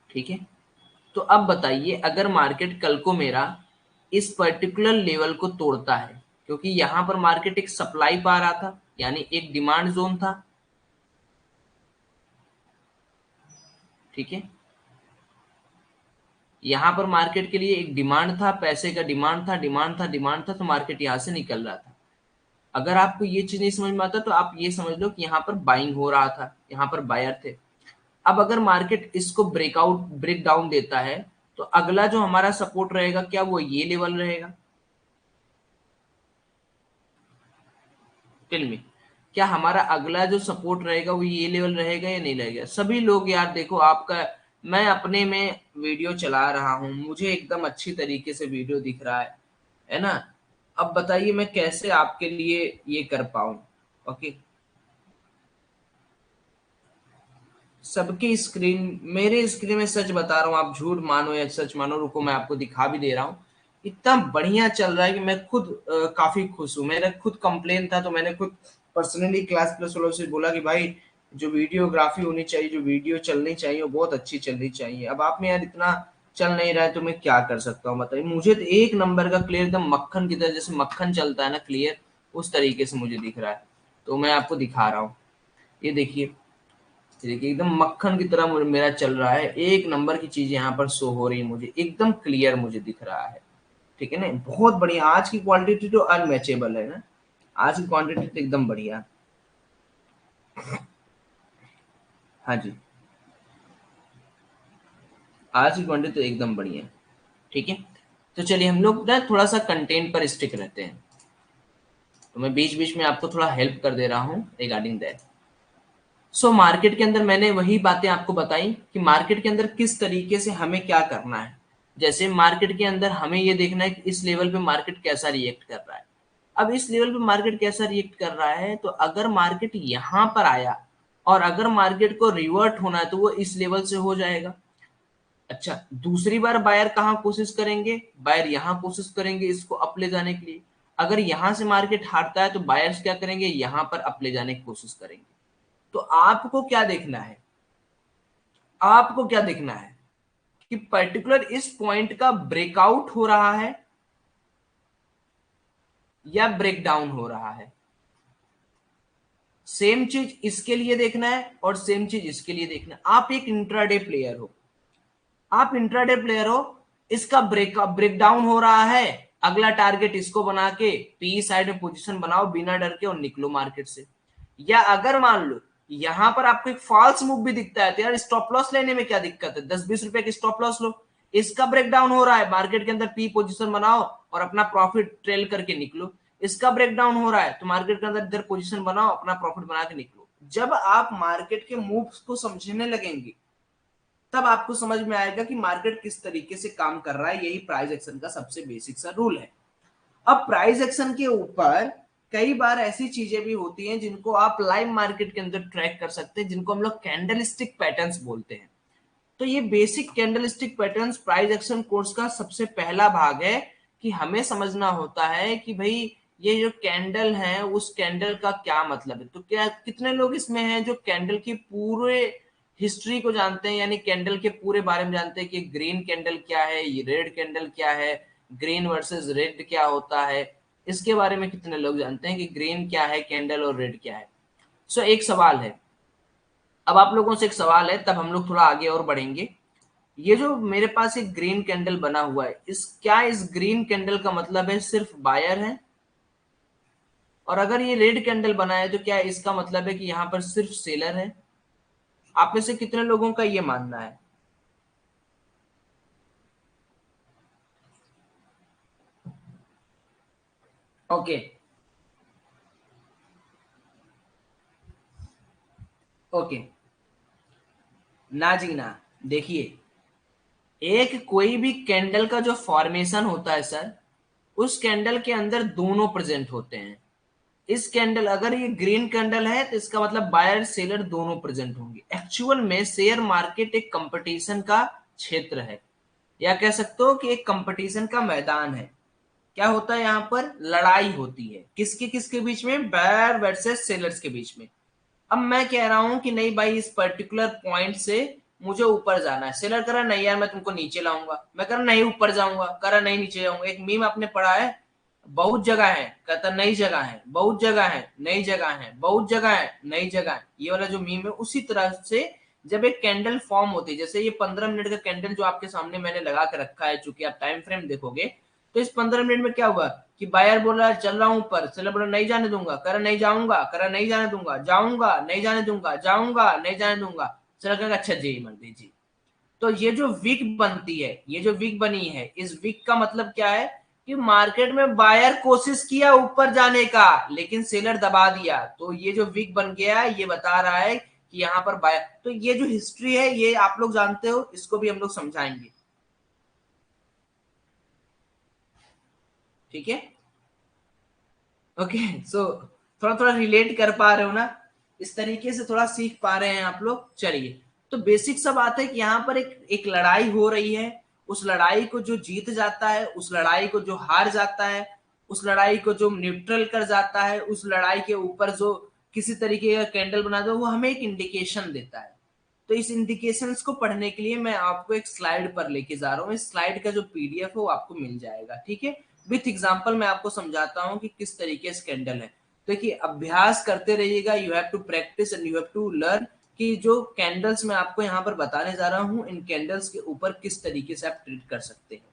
[SPEAKER 1] ठीक है, तो अब बताइए अगर मार्केट कल को मेरा इस पर्टिकुलर लेवल को तोड़ता है, क्योंकि यहां पर मार्केट एक सप्लाई पा रहा था, यानी एक डिमांड जोन था। ठीक है, यहां पर मार्केट के लिए एक डिमांड था, पैसे का डिमांड था, डिमांड था, डिमांड था, तो मार्केट यहां से निकल रहा था। अगर आपको ये चीज नहीं समझ में आता तो आप ये समझ लो कि यहाँ पर बाइंग हो रहा था, यहाँ पर बायर थे। अब अगर मार्केट इसको ब्रेक डाउन देता है तो अगला जो हमारा सपोर्ट रहेगा क्या वो ये लेवल रहेगा? टेल मी, क्या हमारा अगला जो सपोर्ट रहेगा वो ये लेवल रहेगा या नहीं रहेगा? सभी लोग यार देखो, आपका मैं अपने में वीडियो चला रहा हूँ, मुझे एकदम अच्छी तरीके से वीडियो दिख रहा है ना? अब बताइए मैं कैसे आपके लिए ये कर पाऊं? ओके, सबकी स्क्रीन, मेरे स्क्रीन में सच बता रहा हूँ, आप झूठ मानो या सच मानो, रुको मैं आपको दिखा भी दे रहा हूँ। इतना बढ़िया चल रहा है कि मैं खुद काफी खुश हूँ। मेरा खुद कंप्लेन था तो मैंने खुद पर्सनली क्लास प्लस वालों से बोला कि भाई जो वीडियोग्राफी होनी चाहिए, जो वीडियो चलनी चाहिए वो बहुत अच्छी चलनी चाहिए। अब आप में यार इतना चल नहीं रहा है तो मैं क्या कर सकता हूँ बताइए? मुझे तो एक नंबर का क्लियर एकदम मक्खन की तरह, जैसे मक्खन चलता है ना क्लियर, उस तरीके से मुझे दिख रहा है। तो मैं आपको दिखा रहा हूँ, ये देखिए, देखिए एकदम मक्खन की तरह मेरा चल रहा है। एक नंबर की चीज यहाँ पर शो हो रही है, मुझे एकदम क्लियर मुझे दिख रहा है। ठीक है ना, बहुत बढ़िया। आज की क्वांटिटी तो अनमैचेबल है ना, आज की क्वांटिटी तो एकदम बढ़िया। हाँ जी, आज की क्वांटिटी तो एकदम बढ़िया। ठीक है, तो चलिए हम लोग ना थोड़ा सा कंटेंट पर स्टिक रहते हैं। तो मैं बीच बीच में आपको थोड़ा हेल्प कर दे रहा हूँ रिगार्डिंग दैट। सो मार्केट के अंदर मैंने वही बातें आपको बताई कि मार्केट के अंदर किस तरीके से हमें क्या करना है। जैसे मार्केट के अंदर हमें ये देखना है कि इस लेवल पे मार्केट कैसा रिएक्ट कर रहा है। अब इस लेवल पे मार्केट कैसा रिएक्ट कर रहा है, तो अगर मार्केट यहां पर आया और अगर मार्केट को रिवर्ट होना है तो वो इस लेवल से हो जाएगा। अच्छा, दूसरी बार बायर कहाँ कोशिश करेंगे? बायर यहां कोशिश करेंगे इसको अप ले जाने के लिए। अगर यहां से मार्केट हारता है तो बायर्स क्या करेंगे? यहां पर अप ले जाने की कोशिश करेंगे। तो आपको क्या देखना है? आपको क्या देखना है कि पर्टिकुलर इस पॉइंट का ब्रेकआउट हो रहा है या ब्रेक डाउन हो रहा है। सेम चीज इसके लिए देखना है और सेम चीज इसके लिए देखना है। आप एक इंट्राडे प्लेयर हो, आप इंट्राडे प्लेयर हो, इसका ब्रेक डाउन हो रहा है, अगला टारगेट इसको बना के पी साइड में पोजीशन बनाओ बिना डर के और निकलो मार्केट से। या अगर मान लो यहां पर आपको एक फॉल्स मूव भी दिखता है तो यार स्टॉप लॉस लेने में क्या दिक्कत है? 10-20 रुपए की स्टॉप लॉस लो। इसका ब्रेक डाउन हो रहा है, मार्केट के अंदर पी पोजीशन बनाओ और अपना प्रॉफिट ट्रेल करके निकलो। इसका ब्रेक डाउन हो रहा है तो मार्केट के अंदर इधर पोजीशन बनाओ, अपना प्रॉफिट बना के निकलो। जब आप मार्केट के मूव्स को समझने लगेंगे तब आपको समझ में आएगा कि मार्केट किस तरीके से काम कर रहा है। यही प्राइस एक्शन का सबसे बेसिक सा रूल है। अब प्राइस एक्शन के ऊपर कई बार ऐसी चीजें भी होती हैं जिनको आप लाइव मार्केट के अंदर ट्रैक कर सकते हैं, जिनको हम लोग कैंडलस्टिक पैटर्न्स बोलते हैं। तो ये basic candlestick patterns price action course का सबसे पहला भाग है कि हमें समझना होता है कि भाई ये जो कैंडल है उस कैंडल का क्या मतलब है। तो क्या कितने लोग इसमें हैं जो कैंडल की पूरे हिस्ट्री को जानते हैं, यानी कैंडल के पूरे बारे में जानते हैं कि ग्रीन कैंडल क्या है, ये रेड कैंडल क्या है, ग्रीन वर्सेस रेड क्या होता है, इसके बारे में कितने लोग जानते हैं कि ग्रीन क्या है कैंडल और रेड क्या है? सो एक सवाल है, अब आप लोगों से एक सवाल है, तब हम लोग थोड़ा आगे और बढ़ेंगे। ये जो मेरे पास एक ग्रीन कैंडल बना हुआ है, इस ग्रीन कैंडल का मतलब है सिर्फ बायर है? और अगर ये रेड कैंडल बना है तो क्या इसका मतलब है कि यहाँ पर सिर्फ सेलर है? आप में से कितने लोगों का ये मानना है? ओके, ओके, ना जी ना। देखिए, एक कोई भी कैंडल का जो फॉर्मेशन होता है सर, उस कैंडल के अंदर दोनों प्रेजेंट होते हैं। इस कैंडल, अगर ये ग्रीन कैंडल है तो इसका मतलब बायर सेलर दोनों प्रेजेंट होंगे। एक्चुअल में शेयर मार्केट एक कंपटीशन का क्षेत्र है, या कह सकते हो कि एक कंपटीशन का मैदान है। क्या होता है? यहाँ पर लड़ाई होती है, किसके किसके बीच में? बायर वर्सेस सेलर्स के बीच में। अब मैं कह रहा हूं कि नहीं भाई इस पर्टिकुलर पॉइंट से मुझे ऊपर जाना है। सेलर कह रहा नहीं यार मैं तुमको नीचे लाऊंगा, मैं कह रहा नहीं ऊपर जाऊंगा, कह रहा नहीं नीचे जाऊंगा। एक मीम आपने पढ़ा है, बहुत जगह है, कहता नई जगह है, बहुत जगह है, नई जगह है, बहुत जगह है, नई जगह है। ये वाला जो मीम है उसी तरह से जब एक कैंडल फॉर्म होती है, जैसे ये 15 मिनट का कैंडल जो आपके सामने मैंने लगा के रखा है, चूंकि आप टाइम फ्रेम देखोगे तो इस 15 मिनट में क्या हुआ कि बायर बोला चल रहा हूं ऊपर, सेलर बोला नहीं जाने दूंगा, करा नहीं जाऊंगा, करा नहीं जाने दूंगा, जाऊंगा नहीं जाने दूंगा, जाऊंगा नहीं जाने दूंगा, सेलर कहेगा अच्छा जी मर्दी जी। तो ये जो विक बनती है, ये जो विक बनी है, इस विक का मतलब क्या है कि मार्केट में बायर कोशिश किया ऊपर जाने का लेकिन सेलर दबा दिया, तो ये जो विक बन गया है ये बता रहा है कि यहाँ पर बायर। तो ये जो हिस्ट्री है ये आप लोग जानते हो, इसको भी हम लोग समझाएंगे, ठीक है। ओके सो थोड़ा थोड़ा रिलेट कर पा रहे हो ना, इस तरीके से थोड़ा सीख पा रहे हैं आप लोग। चलिए, तो बेसिक सा बात है कि यहाँ पर एक एक लड़ाई हो रही है, उस लड़ाई को जो जीत जाता है, उस लड़ाई को जो हार जाता है, उस लड़ाई को जो न्यूट्रल कर जाता है, उस लड़ाई के ऊपर जो किसी तरीके का कैंडल बना दो, वो हमें एक इंडिकेशन देता है। तो इस इंडिकेशंस को पढ़ने के लिए मैं आपको एक स्लाइड पर लेके जा रहा हूँ, इस स्लाइड का जो पीडीएफ है वो आपको मिल जाएगा, ठीक है। विथ एग्जांपल मैं आपको समझाता हूँ कि किस तरीके से कैंडल है। देखिए अभ्यास करते रहिएगा, you have to practice and you have to learn कि जो कैंडल्स मैं आपको यहाँ पर बताने जा रहा हूँ, इन कैंडल्स के ऊपर किस तरीके से आप ट्रीट कर सकते हैं।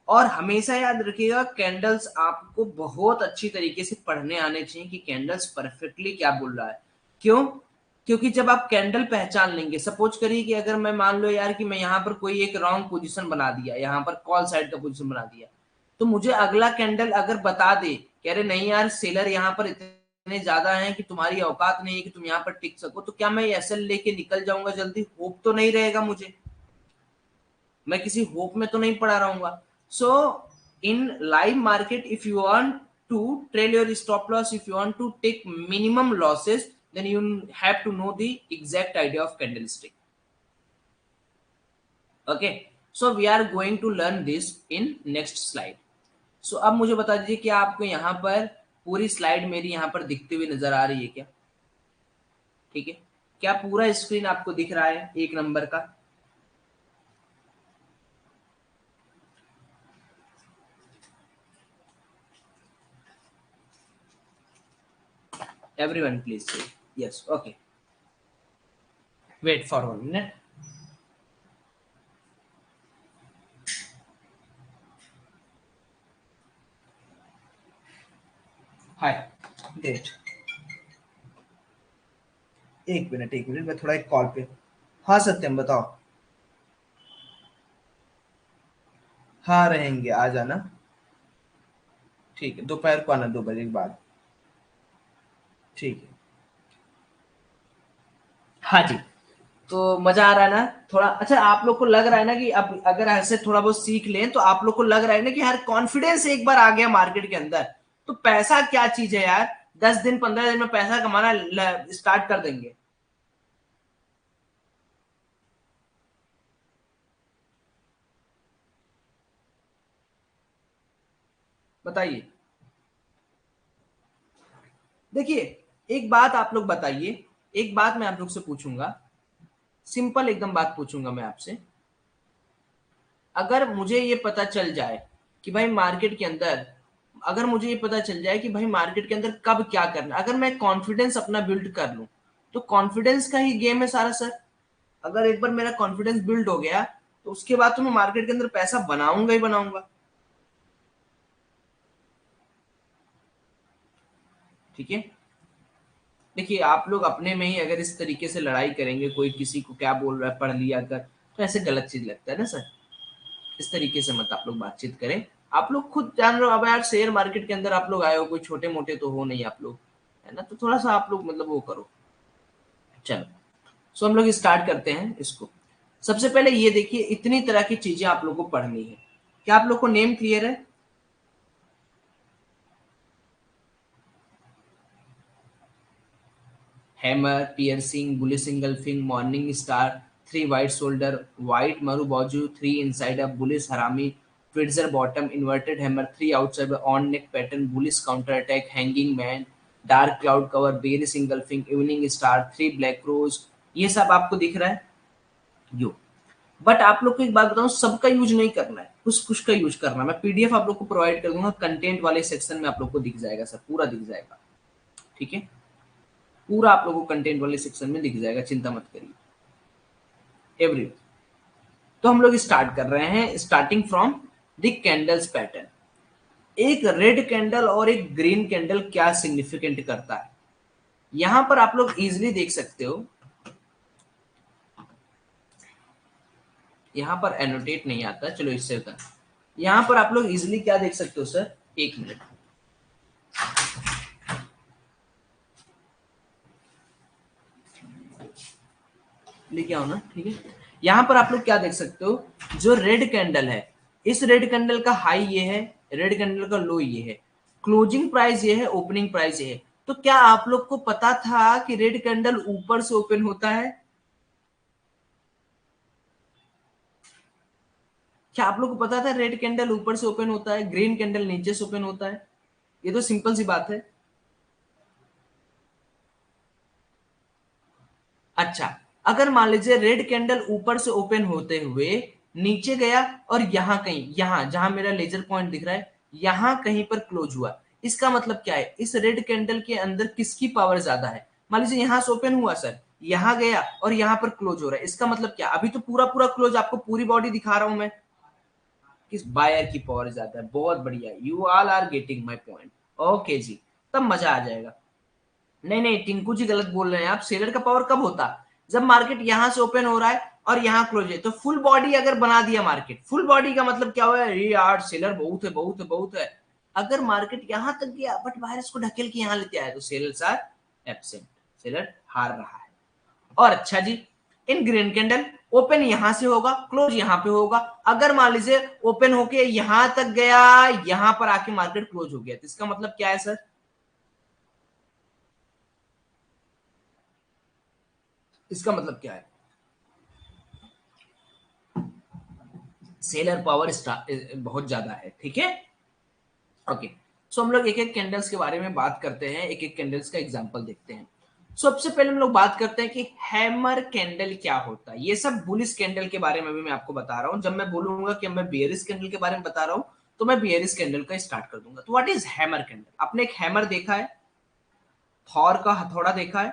[SPEAKER 1] और हमेशा याद रखिएगा कैंडल्स आपको बहुत अच्छी तरीके से पढ़ने आने चाहिए कि कैंडल्स परफेक्टली क्या बोल रहा है। क्यों? क्योंकि जब आप कैंडल पहचान लेंगे, सपोज करिए कि अगर मैं मान लो यार कि मैं यहाँ पर कोई एक रॉन्ग पोजीशन बना दिया, यहाँ पर कॉल साइड का पोजीशन बना दिया, तो मुझे अगला कैंडल अगर बता दे कह रहे नहीं यार सेलर यहाँ पर इतने ज्यादा हैं कि तुम्हारी औकात नहीं है कि तुम यहाँ पर टिक सको, तो क्या मैं एसएल लेके निकल जाऊंगा जल्दी? होप तो नहीं रहेगा मुझे, मैं किसी होप में तो नहीं पड़ा रहूंगा। So in live market if you want to trail your stop loss, if you want to take minimum losses, then you have to know the exact idea of candlestick. Okay, so we are going to learn this in next slide. So अब मुझे बता दीजिए कि आपको यहाँ पर पूरी स्लाइड मेरी यहाँ पर दिखती हुई नजर आ रही है क्या? ठीक है, क्या पूरा स्क्रीन आपको दिख रहा है एक नंबर का? Everyone please say yes. Okay, wait for 1 minute. Hi, great. एक मिनट, मैं थोड़ा एक कॉल पे। हाँ सत्यम बताओ। हाँ रहेंगे, आ जाना। ठीक है, दोपहर को आना 2 बजे के बाद। ठीक है, हाँ जी। तो मजा आ रहा है ना थोड़ा? अच्छा, आप लोग को लग रहा है ना कि अब अगर ऐसे थोड़ा बहुत सीख लें तो आप लोग को लग रहा है ना कि यार कॉन्फिडेंस एक बार आ गया मार्केट के अंदर, तो पैसा क्या चीज है यार, 10 दिन 15 दिन में पैसा कमाना स्टार्ट कर देंगे। बताइए। देखिए, एक बात आप लोग बताइए, एक बात मैं आप लोग से पूछूंगा, सिंपल एकदम बात पूछूंगा मैं आपसे। अगर मुझे ये पता चल जाए कि भाई मार्केट के अंदर, अगर मुझे ये पता चल जाए कि भाई मार्केट के अंदर कब क्या करना, अगर मैं कॉन्फिडेंस अपना बिल्ड कर लूं, तो कॉन्फिडेंस का ही गेम है सारा सर। अगर एक बार मेरा कॉन्फिडेंस बिल्ड हो गया तो उसके बाद तो मैं मार्केट के अंदर पैसा बनाऊंगा ही बनाऊंगा, ठीक है। देखिए आप लोग अपने में ही अगर इस तरीके से लड़ाई करेंगे, कोई किसी को क्या बोल रहा है पढ़ लिया कर, तो ऐसे गलत चीज लगता है ना सर। इस तरीके से मत आप लोग बातचीत करें। आप लोग खुद जान रहे हो, अब यार शेयर मार्केट के अंदर आप लोग आए हो, कोई छोटे मोटे तो हो नहीं आप लोग, है ना, तो थोड़ा सा आप लोग मतलब वो करो। चलो, सो हम लोग स्टार्ट करते हैं इसको। सबसे पहले ये देखिए, इतनी तरह की चीजें आप लोग को पढ़नी है। क्या आप लोग को नेम क्लियर है? Hammer, piercing, bullish engulfing, morning star, three white shoulder, white marubozu, three inside up, bullish harami, tweezer bottom, inverted hammer, three outside on neck pattern, bullish counter attack, hanging man, dark cloud cover, bearish engulfing, evening star, three black crows, ये सब आपको दिख रहा है यो। बट आप लोग को एक बात बताऊं, सबका यूज नहीं करना है, कुछ कुछ का यूज करना है। मैं पीडीएफ आप लोग को प्रोवाइड कर दूंगा, कंटेंट वाले सेक्शन में आप लोग को दिख जाएगा सर, पूरा दिख जाएगा, ठीक है। पूरा आप लोगों को कंटेंट वाले सेक्शन में दिख जाएगा, चिंता मत करिए एवरी। तो हम लोग स्टार्ट कर रहे हैं, starting from the candles pattern. एक रेड कैंडल और एक ग्रीन कैंडल क्या सिग्निफिकेंट करता है, यहां पर आप लोग इजिली देख सकते हो। यहां पर एनोटेट नहीं आता, चलो इससे होता है। यहां पर आप लोग इजिली क्या देख सकते हो सर, एक मिनट लेके आओ ना, ठीक है। यहां पर आप लोग क्या देख सकते हो, जो रेड कैंडल है, इस रेड कैंडल का हाई ये है, रेड कैंडल का लो ये है, क्लोजिंग प्राइस ये है, ओपनिंग प्राइस ये है। तो क्या आप लोग को पता था कि रेड कैंडल ऊपर से ओपन होता है? क्या आप लोग को पता था रेड कैंडल ऊपर से ओपन होता है, ग्रीन कैंडल नीचे से ओपन होता है? ये तो सिंपल सी बात है। अच्छा, अगर मान लीजिए रेड कैंडल ऊपर से ओपन होते हुए नीचे गया और यहां कहीं, यहां जहां मेरा लेजर पॉइंट दिख रहा है, यहां कहीं पर क्लोज हुआ, इसका मतलब क्या है, इस रेड कैंडल के अंदर किसकी पावर ज्यादा है? मान लीजिए यहां से ओपन हुआ सर, यहां गया और यहां पर क्लोज हो रहा है, इसका मतलब क्या, अभी तो पूरा पूरा क्लोज, आपको पूरी बॉडी दिखा रहा हूं मैं, किस बायर की पावर ज्यादा है। बहुत बढ़िया, you all are getting my point. Okay जी, तब मजा आ जाएगा। नहीं नहीं, टिंकू जी गलत बोल रहे हैं आप। सेलर का पावर कब होता, जब मार्केट यहां से ओपन हो रहा है और यहां क्लोज है, तो फुल बॉडी अगर बना दिया मार्केट, फुल बॉडी का मतलब क्या हुआ, ये यार सेलर बहुत है बहुत है बहुत है। अगर मार्केट यहां तक गया बट वायरस को ढकेल के यहां लेते आए, तो सेलर्स आर एब्सेंट, सेलर हार रहा है। और अच्छा जी, इन ग्रीन कैंडल ओपन यहां से होगा, क्लोज यहां पे होगा। अगर मान लीजिए ओपन होके यहां तक गया, यहां पर आके मार्केट क्लोज हो गया, तो इसका मतलब क्या है सर, इसका मतलब क्या है, सेलर पावर बहुत ज्यादा है, ठीक है। ओके, सो हम लोग एक एक कैंडल्स के बारे में बात करते हैं, एक एक कैंडल्स का एग्जांपल देखते हैं। सबसे पहले हम लोग बात करते हैं कि हैमर कैंडल क्या होता है। ये सब बुलिश कैंडल के बारे में भी मैं आपको बता रहा हूं। जब मैं बोलूंगा कि मैं बियरिश कैंडल के बारे में बता रहा हूं, तो मैं बियरिश कैंडल का स्टार्ट कर दूंगा। तो व्हाट इज हैमर कैंडल, आपने एक हैमर देखा है, थॉर का हथौड़ा देखा है।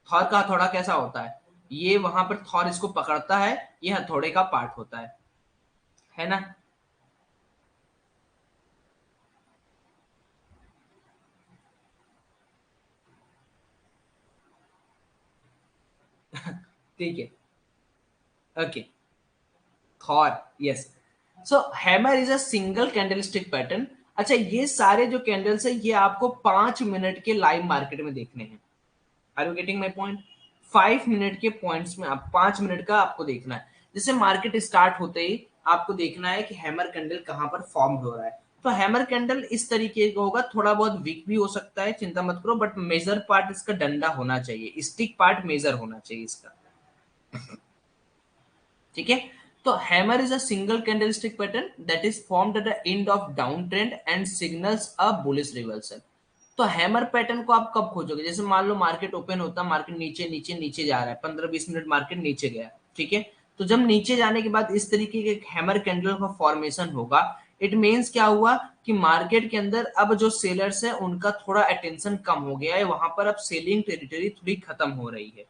[SPEAKER 1] थॉर का हथौड़ा कैसा होता है, ये वहां पर थॉर इसको पकड़ता है, ये हथौड़े का पार्ट होता है ना। ठीक है, okay, Thor, yes. So hammer is a single candlestick pattern. अच्छा, ये सारे जो कैंडल्स है, ये आपको 5 मिनट के लाइव मार्केट में देखने हैं। Are you getting my point? 5 minute के पॉइंट्स में आप 5 मिनट का आपको देखना है। जैसे मार्केट स्टार्ट होते ही आपको देखना है कि हैमर कैंडल कहां पर फॉर्म हो रहा है। तो हैमर कैंडल इस तरीके का होगा, थोड़ा बहुत वीक भी हो सकता है, चिंता मत करो, बट मेजर पार्ट इसका डंडा होना चाहिए, स्टिक पार्ट मेजर होना चाहिए इसका, ठीक है। तो hammer is a single candlestick pattern that is formed at the end of down trend and signals a bullish reversal. तो हैमर पैटर्न को आप कब खोजोगे, जैसे मान लो मार्केट ओपन होता, मार्केट नीचे नीचे नीचे जा रहा है, 15-20 मिनट मार्केट नीचे गया, ठीक है। तो जब नीचे जाने के बाद इस तरीके के हैमर कैंडल का फॉर्मेशन होगा, इट मीन्स क्या हुआ कि मार्केट के अंदर अब जो सेलर्स है उनका थोड़ा अटेंशन कम हो गया है, वहां पर अब सेलिंग टेरिटरी थोड़ी खत्म हो रही है।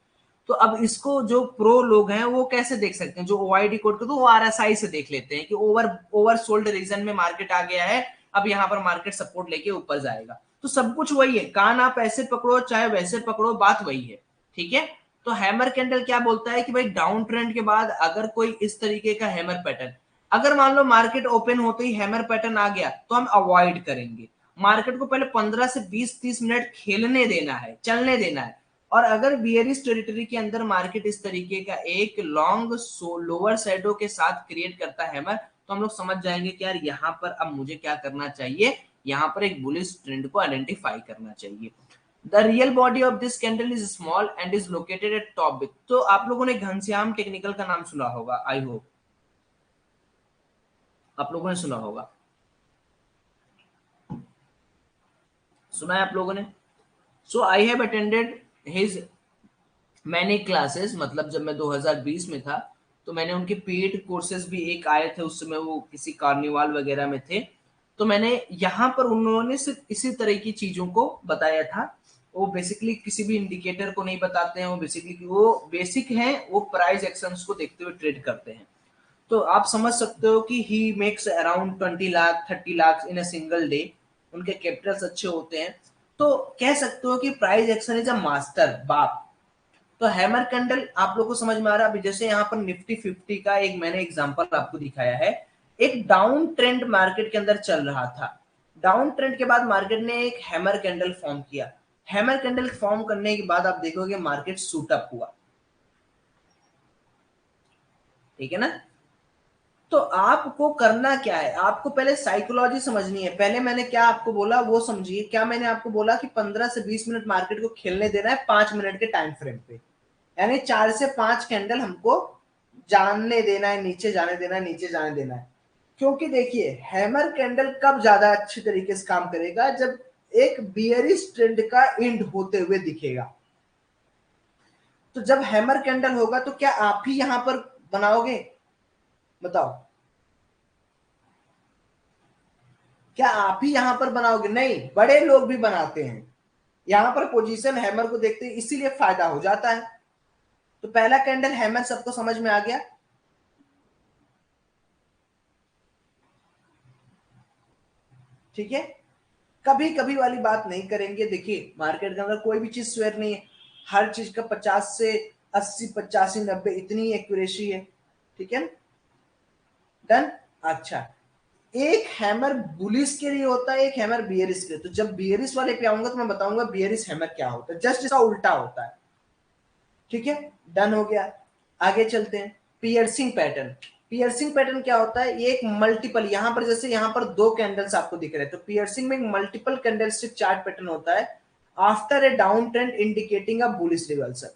[SPEAKER 1] तो अब इसको जो प्रो लोग हैं वो कैसे देख सकते हैं, जो ओआईडी कोड को, तो वो आरएसआई से देख लेते हैं कि ओवर ओवर सोल्ड रीजन में मार्केट आ गया है, अब यहाँ पर मार्केट सपोर्ट लेके ऊपर जाएगा। तो सब कुछ वही है, कान आप ऐसे पकड़ो चाहे वैसे पकड़ो, बात वही है, ठीक है। तो हैमर कैंडल क्या बोलता है कि भाई डाउन ट्रेंड के बाद अगर कोई इस तरीके का हैमर पैटर्न, अगर मान लो मार्केट ओपन होते ही हैमर पैटर्न आ गया, तो हम अवॉइड करेंगे। मार्केट को पहले 15 से 20-30 मिनट खेलने देना है, चलने देना है। और अगर बियरिश टेरिटरी के अंदर मार्केट इस तरीके का एक लॉन्ग लोअर सैडो के साथ क्रिएट करता है हैमर, तो हम लोग समझ जाएंगे कि यार यहाँ पर अब मुझे क्या करना चाहिए, यहाँ पर एक बुलिश ट्रेंड को आइडेंटिफाई करना चाहिए। The real body of this candle is small and is located at top big. तो आप लोगों ने घनश्याम टेक्निकल का नाम सुना होगा, आई होप आप लोगों ने सुना होगा, सुना है आप लोगों ने। सो आई हैव अटेंडेड हिज मैंने क्लासेस, मतलब जब मैं 2020 में था, तो मैंने उनके पेड कोर्सेज भी एक आए थे, उस समय वो किसी कार्निवाल वगैरह में थे। तो मैंने यहाँ पर उन्होंने सिर्फ इसी तरह की चीजों को बताया था। वो बेसिकली किसी भी इंडिकेटर को नहीं बताते हैं, वो बेसिकली वो बेसिक हैं, वो प्राइस एक्शंस को देखते हुए ट्रेड करते हैं। तो आप समझ सकते हो कि he makes around 20 lakh 30 lakh in a single day, उनके कैपिटल्स अच्छे होते हैं। तो कह सकते हो कि price action is a master, बाप। तो हैमर कैंडल आप लोग को समझ में आ रहा है। अभी जैसे यहाँ पर निफ्टी 50 का एक मैंने एग्जांपल आपको दिखाया है, एक डाउन ट्रेंड मार्केट के अंदर चल रहा था। डाउन ट्रेंड के बाद मार्केट ने एक हैमर कैंडल फॉर्म किया। हैमर कैंडल फॉर्म करने के बाद आप देखोगे मार्केट सूट अप हुआ, ठीक है ना। तो आपको करना क्या है, आपको पहले साइकोलॉजी समझनी है। पहले मैंने क्या आपको बोला वो समझिए। क्या मैंने आपको बोला कि 15 से 20 मिनट मार्केट को खेलने देना है 5 मिनट के टाइम फ्रेम पे, यानी 4 से 5 कैंडल हमको जानने देना है, नीचे जाने देना है, नीचे जाने देना है। क्योंकि देखिए हैमर कैंडल कब ज्यादा अच्छी तरीके से काम करेगा, जब एक बियरिश ट्रेंड का एंड होते हुए दिखेगा। तो जब हैमर कैंडल होगा तो क्या आप ही यहां पर बनाओगे, बताओ, क्या आप ही यहां पर बनाओगे? नहीं, बड़े लोग भी बनाते हैं। यहां पर पोजीशन हैमर को देखते हैं, इसीलिए फायदा हो जाता है। तो पहला कैंडल हैमर सबको समझ में आ गया। ठीक है, कभी कभी वाली बात नहीं करेंगे। देखिए मार्केट के अंदर कोई भी चीज स्वेर नहीं है, हर चीज का 50 से 80 85 90 इतनी एक्यूरेसी है, ठीक है। डन। अच्छा, एक हैमर बुलिस के लिए होता है, एक हैमर बियरिस के लिए। तो जब बियरिस वाले पे आऊंगा तो मैं बताऊंगा बियरिस हैमर क्या होता है, जस्ट इसका उल्टा होता है, ठीक है। डन हो गया, आगे चलते हैं। Piercing pattern. पियर्सिंग पैटर्न क्या होता है, ये एक मल्टीपल, यहां पर जैसे यहां पर दो कैंडल्स आपको दिख रहे हैं, तो पियर्सिंग में एक मल्टीपल कैंडलस्टिक चार्ट पैटर्न होता है after a down trend indicating a bullish reversal.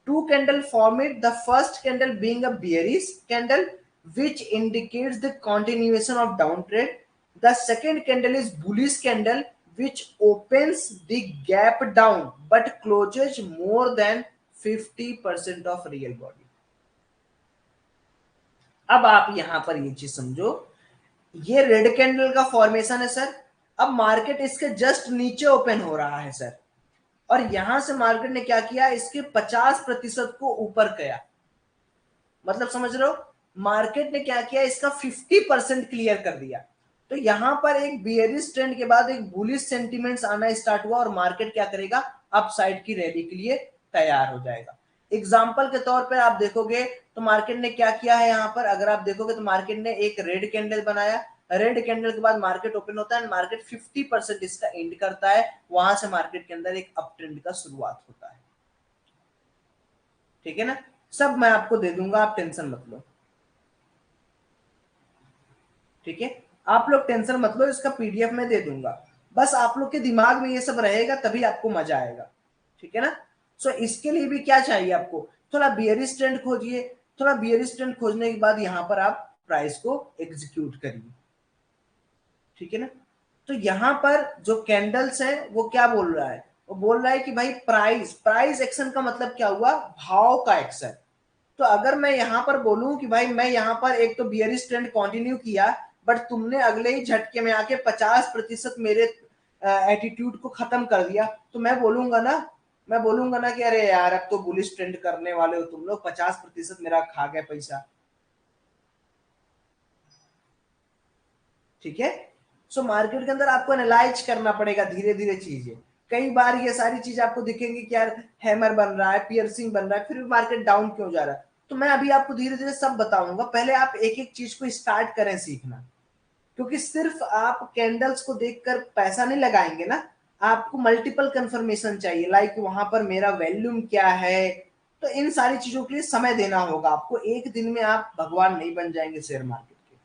[SPEAKER 1] Two candle form it, the first candle being a bearish candle which indicates the continuation of downtrend. The second candle is bullish candle which opens the gap down but closes more than 50% of real body. अब आप यहां पर ये चीज समझो, ये रेड कैंडल का फॉर्मेशन है सर। अब मार्केट इसके जस्ट नीचे ओपन हो रहा है सर, और यहां से मार्केट ने क्या किया, इसके 50% को ऊपर किया। मतलब समझ रहे हो, मार्केट ने क्या किया, इसका 50% क्लियर कर दिया। तो यहां पर एक बियरिश ट्रेंड के बाद एक बुलिश सेंटिमेंट्स आना स्टार्ट हुआ, और मार्केट क्या करेगा, अपसाइड की रैली के लिए तैयार हो जाएगा। एग्जाम्पल के तौर पर आप देखोगे तो मार्केट ने क्या किया है, यहां पर अगर आप देखोगे तो मार्केट ने एक रेड कैंडल बनाया। रेड कैंडल के बाद मार्केट ओपन होता है, मार्केट 50% इसका एंड करता है, वहां से मार्केट के अंदर एक अप ट्रेंड का शुरुआत होता है, ठीक है ना। सब मैं आपको दे दूंगा, आप टेंशन मत लो, ठीक है। आप लोग टेंशन मत लो, इसका पीडीएफ में दे दूंगा। बस आप लोग के दिमाग में ये सब रहेगा तभी आपको मजा आएगा, ठीक है ना। सो इसके लिए भी क्या चाहिए आपको, थोड़ा बियरिश ट्रेंड खोजिए। थोड़ा बियरिश ट्रेंड खोजने के बाद यहां पर आप प्राइस को एग्जीक्यूट करिए, ठीक है ना। तो यहां पर जो कैंडल्स है वो क्या बोल रहा है, वो बोल रहा है कि भाई प्राइस प्राइस एक्शन का मतलब क्या हुआ, भाव का एक्शन। तो अगर मैं यहां पर बोलूं कि भाई मैं यहां पर एक तो बियरिश ट्रेंड कंटिन्यू किया, बट तुमने अगले ही झटके में आके 50% मेरे एटीट्यूड को खत्म कर दिया, तो मैं बोलूंगा ना कि अरे यार अब तो बुलिश ट्रेंड करने वाले हो तुम लोग, 50% मेरा खा गया पैसा, ठीक है। सो मार्केट के अंदर आपको एनालाइज करना पड़ेगा धीरे धीरे चीजें। कई बार ये सारी चीज आपको दिखेंगी कि यार हैमर बन रहा है, पियर्सिंग बन रहा है, फिर मार्केट डाउन क्यों जा रहा है। तो मैं अभी आपको धीरे धीरे सब बताऊंगा, पहले आप एक एक चीज को स्टार्ट करें सीखना। क्योंकि सिर्फ आप कैंडल्स को देखकर पैसा नहीं लगाएंगे ना, आपको मल्टीपल कंफर्मेशन चाहिए, लाइक वहां पर मेरा वैल्यूम क्या है। तो इन सारी चीजों के लिए समय देना होगा आपको, एक दिन में आप भगवान नहीं बन जाएंगे शेयर मार्केट के।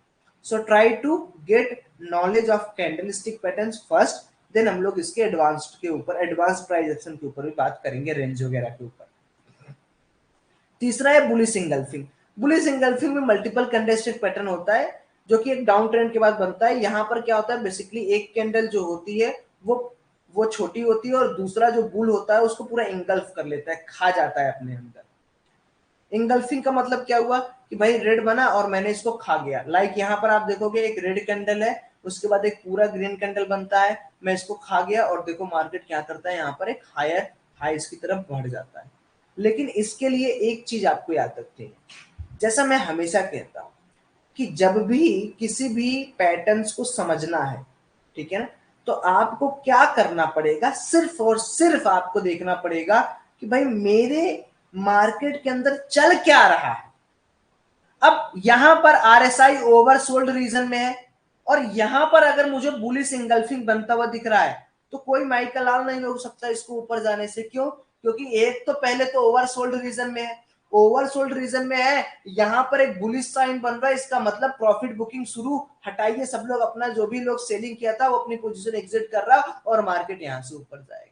[SPEAKER 1] So try to get knowledge of candlestick patterns first, then हम लोग इसके एडवांस्ड के ऊपर, एडवांस प्राइस एक्शन के ऊपर भी बात करेंगे, रेंज वगैरह के ऊपर। तीसरा है बुलिश इंगल्फिंग। बुलिश इंगल्फिंग में मल्टीपल कैंडलस्टिक पैटर्न होता है जो कि एक डाउन ट्रेंड के बाद बनता है। यहां पर क्या होता है, बेसिकली एक कैंडल जो होती है वो वो छोटी होती है, और दूसरा जो बुल होता है उसको पूरा इंगल्फ कर लेता है, खा जाता है अपने अंदर। इंगल्फिंग का मतलब क्या हुआ कि भाई रेड बना और मैंने इसको खा गया। लाइक यहाँ पर आप देखोगे एक रेड कैंडल है, उसके बाद एक पूरा ग्रीन कैंडल बनता है, मैं इसको खा गया, और देखो मार्केट क्या करता है, यहाँ पर एक हायर हाइस की तरफ बढ़ जाता है। लेकिन इसके लिए एक चीज आपको याद रखनी है, जैसा मैं हमेशा कहता हूं,
[SPEAKER 2] कि जब भी किसी भी पैटर्न्स को समझना है, ठीक है ना, तो आपको क्या करना पड़ेगा, सिर्फ और सिर्फ आपको देखना पड़ेगा कि भाई मेरे मार्केट के अंदर चल क्या रहा है। अब यहां पर आरएसआई ओवरसोल्ड रीजन में है और यहां पर अगर मुझे बुलिश इंगल्फिंग बनता हुआ दिख रहा है तो कोई माइकल लाल नहीं रोक सकता इसको ऊपर जाने से। क्यों? क्योंकि एक तो पहले तो ओवरसोल्ड रीजन में है, ओवरसोल्ड रीजन में है, यहां पर एक बुलिश साइन बन रहा है, इसका मतलब प्रॉफिट बुकिंग शुरू, हटाइए सब लोग अपना, जो भी लोग सेलिंग किया था वो अपनी पोजीशन एग्जिट कर रहा और मार्केट यहां से ऊपर जाएगा।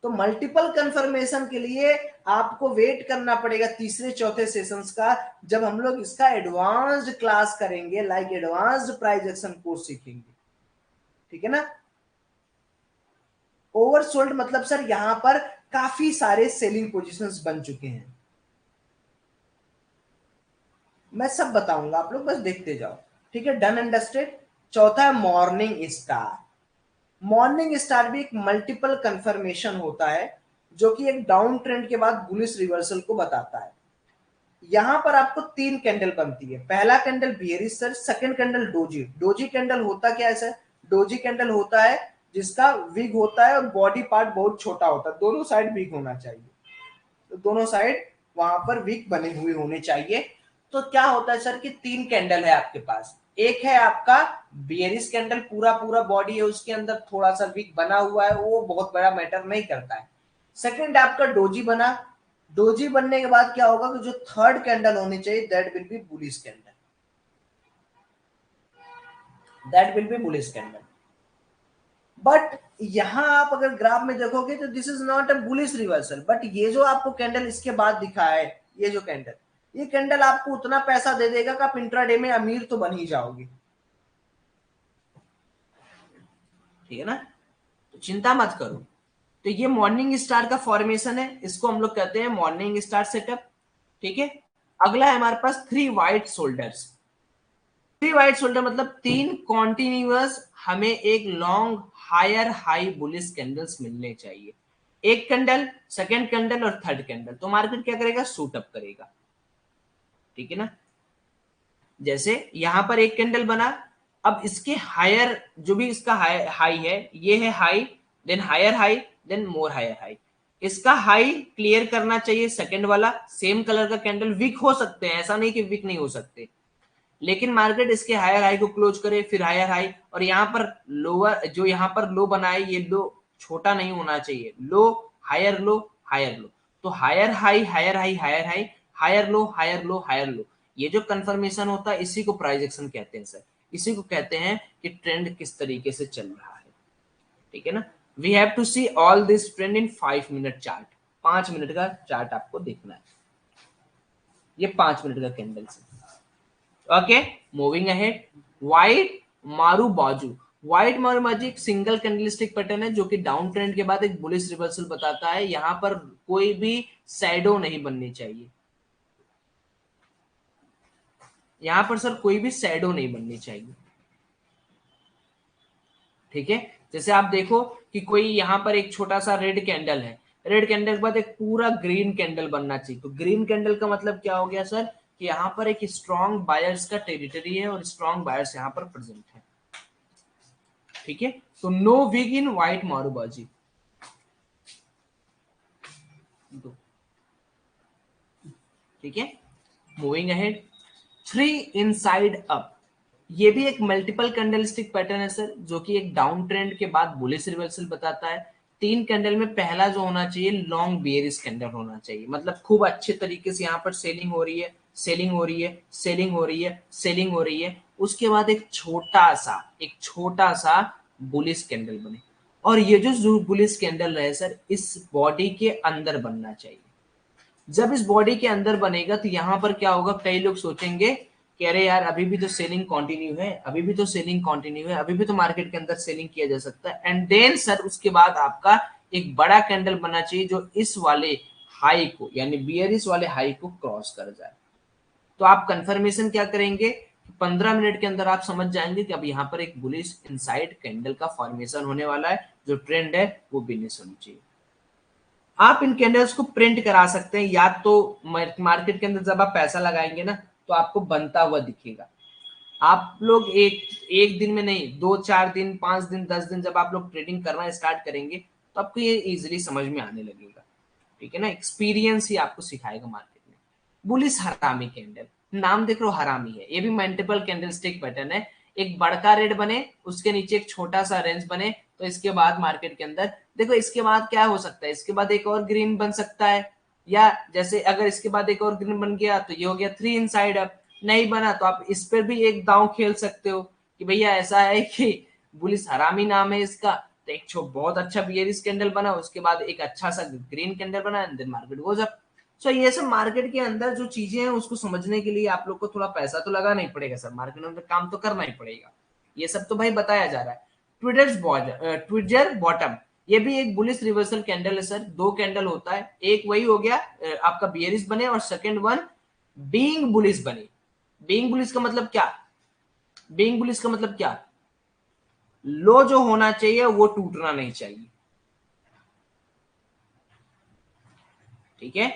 [SPEAKER 2] तो मल्टीपल कंफर्मेशन के लिए आपको वेट करना पड़ेगा तीसरे चौथे सेशंस का, जब हम लोग इसका एडवांस्ड क्लास करेंगे, like advanced price action course सीखेंगे, ठीक है ना। ओवरसोल्ड मतलब सर यहां पर काफी सारे सेलिंग पोजीशंस बन चुके हैं, मैं सब बताऊंगा, आप लोग बस देखते जाओ, ठीक है। Done understand. चौथा है मॉर्निंग स्टार। मॉर्निंग स्टार भी एक मल्टीपल कंफर्मेशन होता है जो कि एक डाउन ट्रेंड के बाद बुलिश रिवर्सल को बताता है। यहां पर आपको तीन कैंडल बनती है, पहला candle bearish sir, second candle doji. Doji candle होता क्या है सर? डोजी कैंडल होता है जिसका विग होता है और बॉडी पार्ट बहुत छोटा होता है, दोनों साइड विग होना चाहिए, तो दोनों साइड वहां पर विग बने हुए होने चाहिए। तो क्या होता है सर कि तीन कैंडल है आपके पास, एक है आपका बियरिश कैंडल, पूरा पूरा बॉडी है उसके अंदर थोड़ा सा विग बना हुआ है, वो बहुत बड़ा मैटर नहीं करता है। सेकंड आपका डोजी बना, डोजी बनने के बाद क्या होगा कि जो थर्ड कैंडल होनी चाहिए that will be bullish candle, that will be bullish candle. But यहां आप अगर ग्राफ में देखोगे तो this is not a bullish reversal, but ये जो आपको कैंडल इसके बाद दिखा है, ये जो कैंडल, ये कैंडल आपको उतना पैसा दे देगा कि आप इंट्राडे में अमीर तो बन ही जाओगे, ठीक है ना। तो चिंता मत करो। तो ये मॉर्निंग स्टार का फॉर्मेशन है, इसको हम लोग कहते हैं मॉर्निंग स्टार सेटअप, ठीक है। अगला है हमारे पास three white shoulders. Three white shoulder मतलब तीन कॉन्टिन्यूअस हमें एक long higher high bullish candles मिलने चाहिए, एक कैंडल, सेकंड कैंडल और थर्ड कैंडल, तो मार्केट क्या करेगा, सूट अप करेगा, ठीक है ना। जैसे यहां पर एक कैंडल बना, अब इसके हायर जो भी इसका हाई है, ये है high, then higher high, then more higher high, इसका हाई क्लियर करना चाहिए सेकंड वाला, सेम कलर का कैंडल, वीक हो सकते हैं, ऐसा नहीं कि वीक नहीं हो सकते, लेकिन मार्केट इसके हायर हाई को क्लोज करे, फिर हायर हाई, और यहाँ पर लोअर जो यहाँ पर लो बनाए, ये लो छोटा नहीं होना चाहिए, लो हायर लो हायर लो, तो higher high higher high higher high, higher low higher low higher low, ये जो कंफर्मेशन होता है इसी को प्राइस एक्शन कहते हैं सर, इसी को कहते हैं कि ट्रेंड किस तरीके से चल रहा है, ठीक है ना। We have to see all this trend in 5 minute chart, 5 minute का चार्ट आपको देखना है, ये 5 मिनट का कैंडल से। ओके, मूविंग अहेड, व्हाइट मारू बाजू। व्हाइट मारू बाजू एक सिंगल कैंडलस्टिक पैटर्न है जो कि डाउन ट्रेंड के बाद एक बुलिश रिवर्सल बताता है, यहां पर कोई भी शैडो नहीं बननी चाहिए, यहां पर सर कोई भी शैडो नहीं बननी चाहिए, ठीक है। जैसे आप देखो कि कोई यहां पर एक छोटा सा रेड कैंडल है, रेड कैंडल के बाद एक पूरा ग्रीन कैंडल बनना चाहिए, तो ग्रीन कैंडल का मतलब क्या हो गया सर कि यहाँ पर एक स्ट्रॉन्ग बायर्स का टेरिटरी है और स्ट्रॉन्ग बायर्स यहाँ पर प्रेजेंट है, ठीक है। तो नो विग इन व्हाइट मारूबाजी, ठीक है। Moving ahead, three inside up, ये भी एक मल्टीपल कैंडलस्टिक पैटर्न है सर, जो कि एक डाउन ट्रेंड के बाद बुलिश रिवर्सल बताता है। तीन कैंडल में पहला जो होना चाहिए लॉन्ग बेयरिश कैंडल होना चाहिए, मतलब खूब अच्छे तरीके से यहाँ पर सेलिंग हो रही है, सेलिंग हो रही है, सेलिंग हो रही है, सेलिंग हो रही है, उसके बाद एक छोटा सा बुलिश कैंडल बने, और ये जो बुलिश कैंडल रहे सर इस बॉडी के अंदर बनना चाहिए। जब इस बॉडी के अंदर बनेगा तो यहां पर क्या होगा, कई लोग सोचेंगे कि अरे यार अभी भी तो सेलिंग कंटिन्यू है, अभी भी तो सेलिंग कंटिन्यू है, अभी भी तो मार्केट के अंदर सेलिंग किया जा सकता है, एंड देन सर उसके बाद आपका एक बड़ा कैंडल बनना चाहिए जो इस वाले हाई को यानी बियरिश वाले हाई को क्रॉस कर जाए। तो आप कंफर्मेशन क्या करेंगे, 15 मिनट के अंदर आप समझ जाएंगे कि अब यहाँ पर एक बुलिश इनसाइड कैंडल का फॉर्मेशन होने वाला है, जो ट्रेंड है वो बिनिश होनी चाहिए। आप इन कैंडल्स को प्रिंट करा सकते हैं, या तो मार्केट के अंदर जब आप पैसा लगाएंगे ना तो आपको बनता हुआ दिखेगा। आप लोग एक एक दिन में नहीं, 2-4 दिन, 5 दिन, 10 दिन जब आप लोग ट्रेडिंग करना स्टार्ट करेंगे तो आपको ये इजीली समझ में आने लगेगा। ठीक है ना, एक्सपीरियंस ही आपको सिखाएगा मार्केट में। बुलिस हरामी कैंडल, नाम देख लो हरामी है, ये भी मल्टीपल कैंडल स्टिक पैटर्न है। एक बड़का रेड बने, उसके नीचे एक छोटा सा रेंज बने, तो इसके बाद मार्केट के अंदर देखो इसके बाद क्या हो सकता है, इसके बाद एक और ग्रीन बन सकता है, या जैसे अगर इसके बाद एक और ग्रीन बन गया तो ये हो गया 3 इनसाइड अप। नहीं बना तो आप इस पर भी एक दांव खेल सकते हो कि भैया ऐसा है कि बुलिस हरामी नाम है इसका, तो एक बहुत अच्छा बियरिश कैंडल बना, उसके बाद एक अच्छा सा ग्रीन कैंडल बना, and then market goes up. So ये सब मार्केट के अंदर जो चीजें हैं उसको समझने के लिए आप लोग को थोड़ा पैसा तो लगाना ही पड़ेगा सर, मार्केट में काम तो करना ही पड़ेगा। ये सब तो भाई बताया जा रहा है। ट्विटर बॉटम, ये भी एक बुलिश रिवर्सल कैंडल है सर। 2 कैंडल होता है, एक वही हो गया आपका बियरिश बने, और सेकंड वन बीइंग बुलिश बने। बीइंग बुलिश का मतलब क्या, बीइंग बुलिश का मतलब क्या, लो जो होना चाहिए वो टूटना नहीं चाहिए। ठीक है,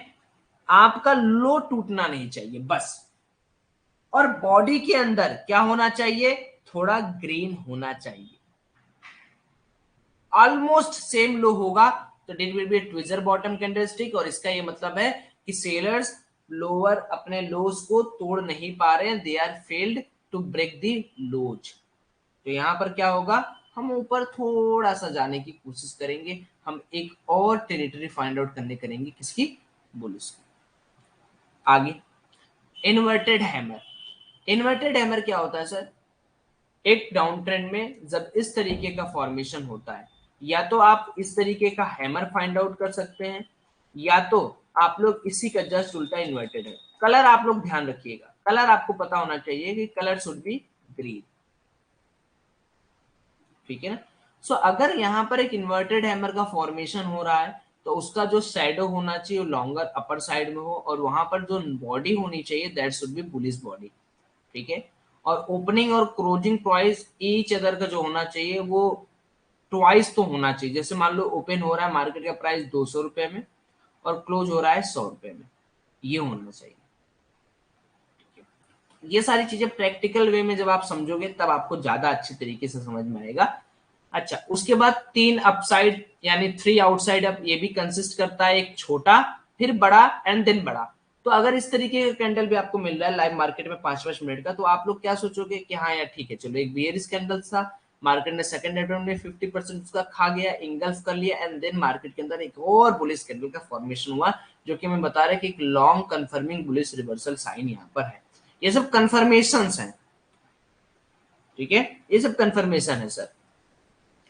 [SPEAKER 2] आपका लो टूटना नहीं चाहिए बस। और बॉडी के अंदर क्या होना चाहिए, थोड़ा ग्रीन होना चाहिए, ऑलमोस्ट सेम लो होगा तो it will be tweezer bottom candlestick. और इसका ये मतलब है कि सेलर्स लोअर अपने लोज को तोड़ नहीं पा रहे हैं, they are failed to break the lows. तो यहां पर क्या होगा, हम ऊपर थोड़ा सा जाने की कोशिश करेंगे, हम एक और टेरिटरी फाइंड आउट करने करेंगे, किसकी, बुलिश की। आगे इन्वर्टेड हैमर। इन्वर्टेड हैमर क्या होता है सर, एक डाउन ट्रेंड में जब इस तरीके का फॉर्मेशन होता है, या तो आप इस तरीके का हैमर फाइंड आउट कर सकते हैं, या तो आप लोग इसी का जस्ट उल्टा इन्वर्टेड है। कलर आप लोग ध्यान रखिएगा, कलर आपको पता होना चाहिए कि कलर शुड बी ग्रीन। ठीक है ना, सो अगर यहाँ पर एक इन्वर्टेड हैमर का फॉर्मेशन हो रहा है तो उसका जो शैडो होना चाहिए लॉन्गर अपर साइड में हो, और वहां पर जो बॉडी होनी चाहिए that should be bullish body. ठीक है, और ओपनिंग और क्लोजिंग प्राइस ईच अदर का जो होना चाहिए वो ट्वाइस तो होना चाहिए। जैसे मान लो ओपन हो रहा है मार्केट का प्राइस 200 रुपए में और क्लोज हो रहा है 100 रुपए में, ये होना चाहिए। ये सारी चीजें प्रैक्टिकल वे में जब आप समझोगे तब आपको ज्यादा अच्छी तरीके से समझ में आएगा। अच्छा, उसके बाद 3 अपसाइड यानी 3 आउटसाइड अप, ये भी कंसिस्ट करता है एक छोटा, फिर बड़ा एंड देन बड़ा। तो अगर इस तरीके का कैंडल भी आपको मिल रहा है लाइव मार्केट में 5-5 मिनट का, तो आप लोग क्या सोचोगे कि हाँ यार ठीक है, चलो एक बियरिश कैंडल था, मार्केट ने सेकंड अटेम्प्ट में 50% उसका खा गया, इंगल्फ कर लिया, एंड देन मार्केट के अंदर एक और बुलिश कैंडल का फॉर्मेशन हुआ, जो कि मैं बता रहा कि एक long confirming bullish reversal sign यहाँ पर है। ये सब कंफर्मेशन हैं। ठीक है, ये सब कंफर्मेशन है सर।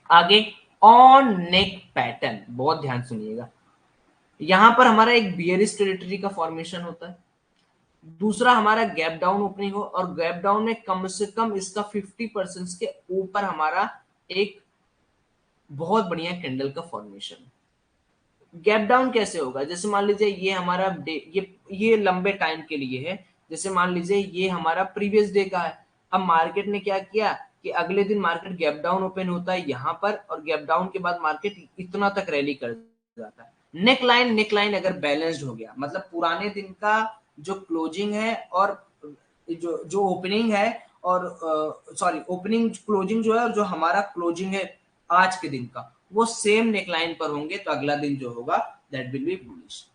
[SPEAKER 2] आगे ऑन नेक पैटर्न, बहुत ध्यान सुनिएगा। यहां पर हमारा एक बियरिश टेरिटरी का फॉर्मेशन होता है, दूसरा हमारा गैप डाउन ओपनिंग हो, और गैप डाउन में कम से कम इसका 50% के ऊपर हमारा एक बहुत बढ़िया कैंडल का फॉर्मेशन। गैप डाउन कैसे होगा, जैसे मान लीजिए ये हमारा डे, ये लंबे टाइम के लिए है, जैसे मान लीजिए ये हमारा प्रीवियस डे का है। अब मार्केट ने क्या किया कि अगले दिन मार्केट गैप डाउन ओपन होता है यहाँ पर, और गैप डाउन के बाद मार्केट इतना तक रैली कर जाता है। नेक लाइन अगर बैलेंस्ड हो गया, मतलब पुराने दिन का जो क्लोजिंग है और जो जो ओपनिंग है, और सॉरी ओपनिंग क्लोजिंग जो है, और जो हमारा क्लोजिंग है आज के दिन का, वो सेम नेकलाइन पर होंगे, तो अगला दिन जो होगा दैट विल बी बुलिश।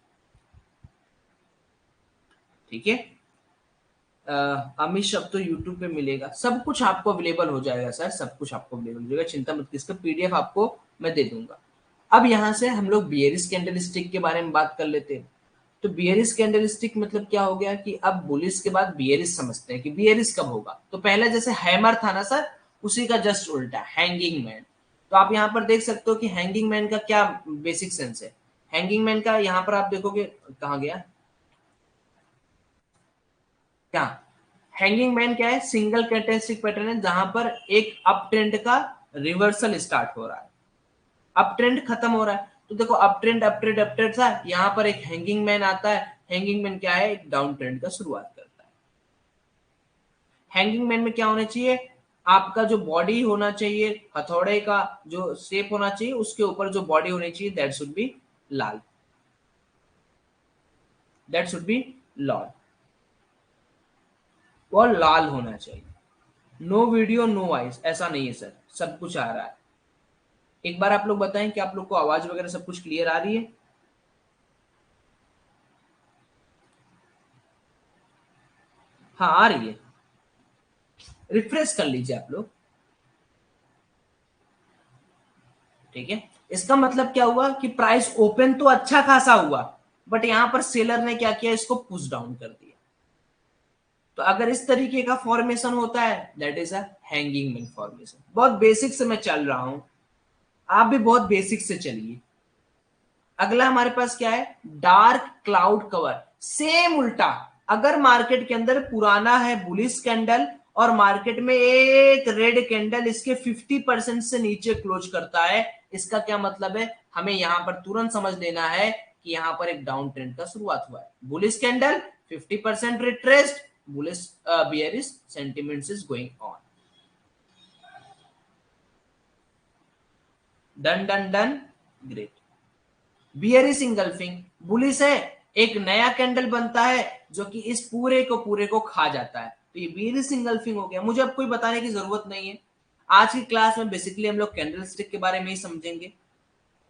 [SPEAKER 2] ठीक है, अमित शब्द तो यूट्यूब पे मिलेगा, सब कुछ आपको अवेलेबल हो जाएगा सर, सब कुछ आपको अवेलेबल हो जाएगा, चिंता मत, इसका पीडीएफ आपको मैं दे दूंगा। अब यहां से हम लोग बियरिश कैंडल स्टिक के बारे में बात कर लेते हैं। तो बियरिश कैंडल स्टिक मतलब क्या हो गया कि अब बुलिश के बाद बियरिश समझते हैं कि बियरिश कब होगा। तो पहले जैसे हैमर था ना सर, उसी का जस्ट उल्टा हैंगिंग मैन। तो आप यहाँ पर देख सकते हो कि हैंगिंग मैन का क्या बेसिक सेंस है। हैंगिंग मैन का यहाँ पर आप देखोगे, कहाँ गया क्या, हैंगिंग मैन क्या है, सिंगल कैरेक्टरिस्टिक पैटर्न है जहां पर एक अप ट्रेंड का रिवर्सल स्टार्ट हो रहा है, अप ट्रेंड खत्म हो रहा है। तो देखो अप ट्रेंड था, यहाँ पर एक हैंगिंग मैन आता है। हैंगिंग मैन क्या है, एक डाउन ट्रेंड का शुरुआत करता है। हैंगिंग मैन में क्या होना चाहिए, आपका जो बॉडी होना चाहिए, हथौड़े का जो शेप होना चाहिए, उसके ऊपर जो बॉडी होनी चाहिए that should be Lal. That should be lol, और लाल होना चाहिए। नो वीडियो नो वॉइस ऐसा नहीं है सर, सब कुछ आ रहा है। एक बार आप लोग बताएं कि आप लोग को आवाज वगैरह सब कुछ क्लियर आ रही है? हाँ आ रही है, रिफ्रेश कर लीजिए आप लोग। ठीक है, इसका मतलब क्या हुआ कि प्राइस ओपन तो अच्छा खासा हुआ, बट यहां पर सेलर ने क्या किया, इसको पुश डाउन कर दिया। तो अगर इस तरीके का फॉर्मेशन होता है that is a hanging man formation. बहुत बेसिक से मैं चल रहा हूं, आप भी बहुत बेसिक से चलिए। अगला हमारे पास क्या है, डार्क क्लाउड कवर। सेम उल्टा, अगर मार्केट के अंदर पुराना है बुलिश कैंडल और मार्केट में एक रेड कैंडल इसके 50% से नीचे क्लोज करता है, इसका क्या मतलब है, हमें यहां पर तुरंत समझ लेना है कि यहां पर एक डाउन ट्रेंड का शुरुआत हुआ है। Bullish candle 50% retraced, bullish bearish sentiments is going on. Done done done, great. Bearish engulfing, bullish है, एक नया कैंडल बनता है जो कि इस पूरे को खा जाता है, तो ये बियरिश इंगल्फिंग हो गया। मुझे अब कोई बताने की जरूरत नहीं है, आज की क्लास में बेसिकली हम लोग कैंडल स्टिक के बारे में ही समझेंगे,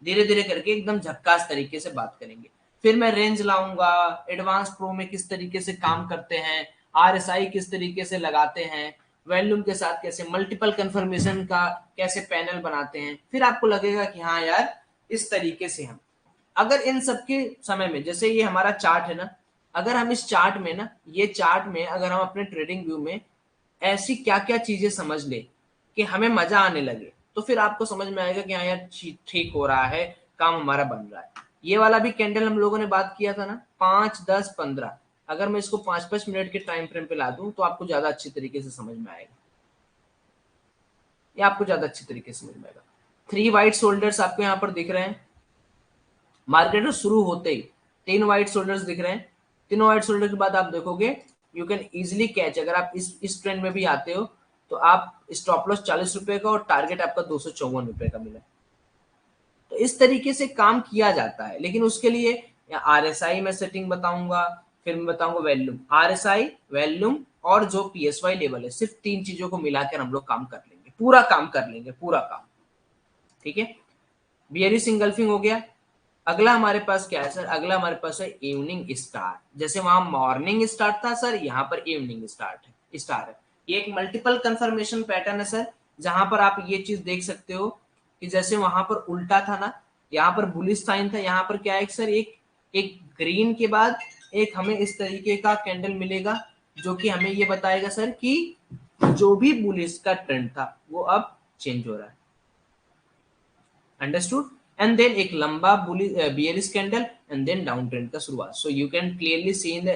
[SPEAKER 2] धीरे धीरे करके एकदम झक्कास तरीके से बात करेंगे। फिर मैं रेंज लाऊंगा, एडवांस प्रो में किस तरीके से काम करते हैं, आरएसआई किस तरीके से लगाते हैं, वॉल्यूम के साथ कैसे मल्टीपल कंफर्मेशन का कैसे पैनल बनाते हैं, फिर आपको लगेगा कि हाँ यार इस तरीके से हम, अगर इन सबके समय में जैसे ये हमारा चार्ट है ना, अगर हम इस चार्ट में ना, ये चार्ट में अगर हम अपने ट्रेडिंग व्यू में ऐसी क्या क्या चीजें समझ ले कि हमें मजा आने लगे, तो फिर आपको समझ में आएगा कि हाँ यार ठीक हो रहा है, काम हमारा बन रहा है। ये वाला भी कैंडल हम लोगों ने बात किया था ना, 5, 10, 15, अगर मैं इसको 5 5 मिनट के टाइम फ्रेम पे ला दूं तो आपको ज्यादा अच्छी तरीके से समझ में आएगा, ये आपको ज्यादा अच्छी तरीके से समझ में आएगा। 3 वाइट शोल्डर्स आपको यहाँ पर दिख रहे हैं, मार्केट में शुरू होते ही 3 वाइट शोल्डर्स दिख रहे हैं। तीनों वाइट शोल्डर के बाद आप देखोगे यू कैन इजिली कैच, अगर आप इस ट्रेंड में भी आते हो तो आप स्टॉप लॉस 40 रुपए का और टारगेट आपका 254 रुपए का मिला। तो इस तरीके से काम किया जाता है, लेकिन उसके लिए आरएसआई में सेटिंग बताऊंगा, फिर मैं बताऊंगा वैल्यूम, आरएसआई वैल्यूम और जो पीएसवाई लेवल है, सिर्फ 3 चीजों को मिलाकर हम लोग काम कर लेंगे, पूरा काम कर लेंगे, पूरा काम। ठीक है, बियरिश इंगल्फिंग हो गया। अगला हमारे पास क्या है सर, अगला हमारे पास है इवनिंग स्टार। जैसे वहां मॉर्निंग स्टार्ट था सर, यहाँ पर इवनिंग स्टार है। ये एक मल्टीपल कंफर्मेशन पैटर्न है सर, जहां पर आप ये चीज देख सकते हो कि जैसे वहां पर उल्टा था ना, यहाँ पर बुलिश साइन था, यहाँ पर क्या है सर, एक एक ग्रीन के बाद एक हमें इस तरीके का कैंडल मिलेगा जो कि हमें ये बताएगा सर कि जो भी बुलिश का ट्रेंड था वो अब चेंज हो रहा है। अंडरस्टूड? एंड देन एक लंबा bearish candle and then down trend का शुरुआत। So you can clearly see in the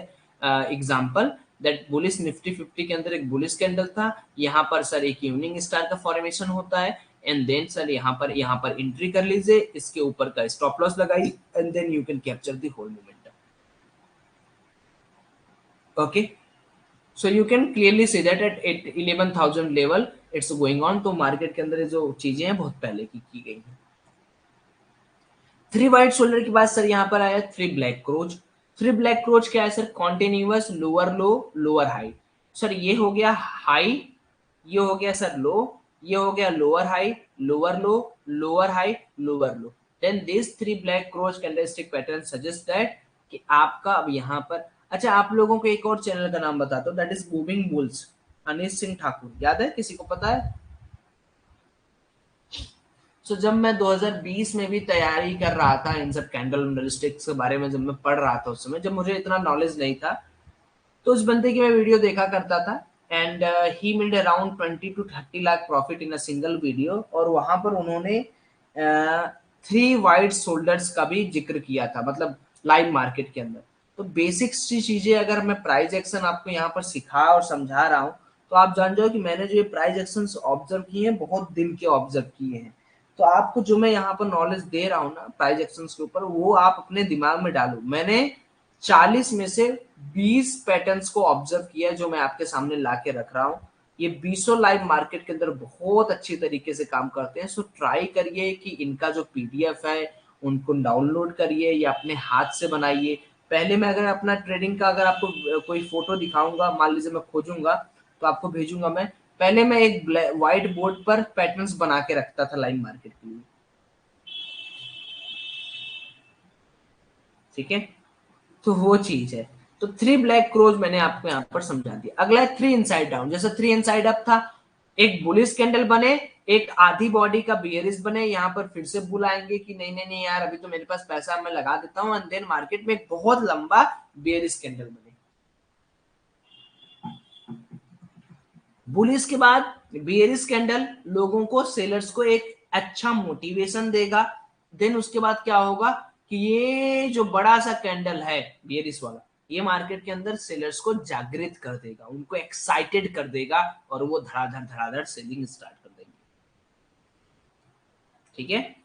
[SPEAKER 2] example that bullish Nifty 50 के अंदर एक बुलिश कैंडल था, यहाँ पर सर एक इवनिंग स्टार का फॉर्मेशन होता है, एंड देन सर यहाँ पर एंट्री कर लीजिए, इसके ऊपर का स्टॉप लॉस लगाई and then you can capture the whole momentum. Okay, so you can clearly see that at 11,000 level it's going on. तो मार्केट के अंदर जो चीजें हैं बहुत पहले की गई हैं। 3 वाइट शोल्डर के बाद सर यहाँ पर आया 3 ब्लैक क्रोच। 3 ब्लैक क्रोच क्या है sir, continuous lower low lower high. Sir ये हो गया हाई, ये हो गया सर लो, ये हो गया lower high lower low lower high lower low. Then this 3 black crow candlestick pattern suggest that कि आपका अब यहाँ पर, अच्छा आप लोगों को एक और चैनल का नाम बताता हूँ, दैट इज मूविंग बुल्स, अनिश सिंह ठाकुर, याद है किसी को, पता है? सो जब मैं 2020 में भी तैयारी कर रहा था इन सब कैंडल स्टिक्स के बारे में, जब मैं पढ़ रहा था उस समय, जब मुझे इतना नॉलेज नहीं था, तो उस बंदे की मैं वीडियो देखा करता था and he made around 20 to 30 lakh profit in a single video. और वहां पर उन्होंने 3 वाइड शोल्डर्स का भी जिक्र किया था, मतलब लाइव मार्केट के अंदर। तो बेसिक सी चीजें अगर मैं प्राइस एक्शन आपको यहाँ पर सिखा और समझा रहा हूँ, तो आप जान जाओ कि मैंने जो ये प्राइस एक्शन ऑब्जर्व किए हैं बहुत दिन के ऑब्जर्व किए हैं। तो आपको जो मैं यहाँ पर नॉलेज दे रहा हूँ ना प्राइस एक्शन के ऊपर, वो आप अपने दिमाग में डालो। मैंने 40 में से 20 पैटर्न्स को ऑब्जर्व किया जो मैं आपके सामने ला के रख रहा हूँ। ये 20 लाइव मार्केट के अंदर बहुत अच्छी तरीके से काम करते हैं। सो ट्राई करिए कि इनका जो पीडीएफ है उनको डाउनलोड करिए या अपने हाथ से बनाइए, पहले मैं अगर अपना ट्रेडिंग का अगर आपको कोई फोटो दिखाऊंगा, मान लीजिए मैं खोजूंगा तो आपको भेजूंगा मैं, पहले मैं एक व्हाइट बोर्ड पर पैटर्न्स बना के रखता था लाइव मार्केट के लिए, ठीक है। तो वो चीज है। तो 3 ब्लैक क्रोज मैंने आपको यहाँ पर समझा दिया। अगला है 3 इनसाइड डाउन। जैसे 3 इनसाइड अप था, एक बुलिश कैंडल बने, एक आधी बॉडी का बियरिश बने, यहाँ पर फिर से बुलाएंगे कि नहीं नहीं नहीं यार अभी तो मेरे पास पैसा मैं लगा देता हूँ, एंड देन मार्केट में एक बहुत लंबा बियरिश कैंडल बने। बुलिश के बाद बियरिश कैंडल लोगों को, सेलर्स को एक अच्छा मोटिवेशन देगा। देन उसके बाद क्या होगा कि ये जो बड़ा सा कैंडल है बियरिश वाला, ये मार्केट के अंदर सेलर्स को जागृत कर देगा, उनको एक्साइटेड कर देगा और वो धड़ाधड़ सेलिंग स्टार्ट कर देंगे, ठीक है।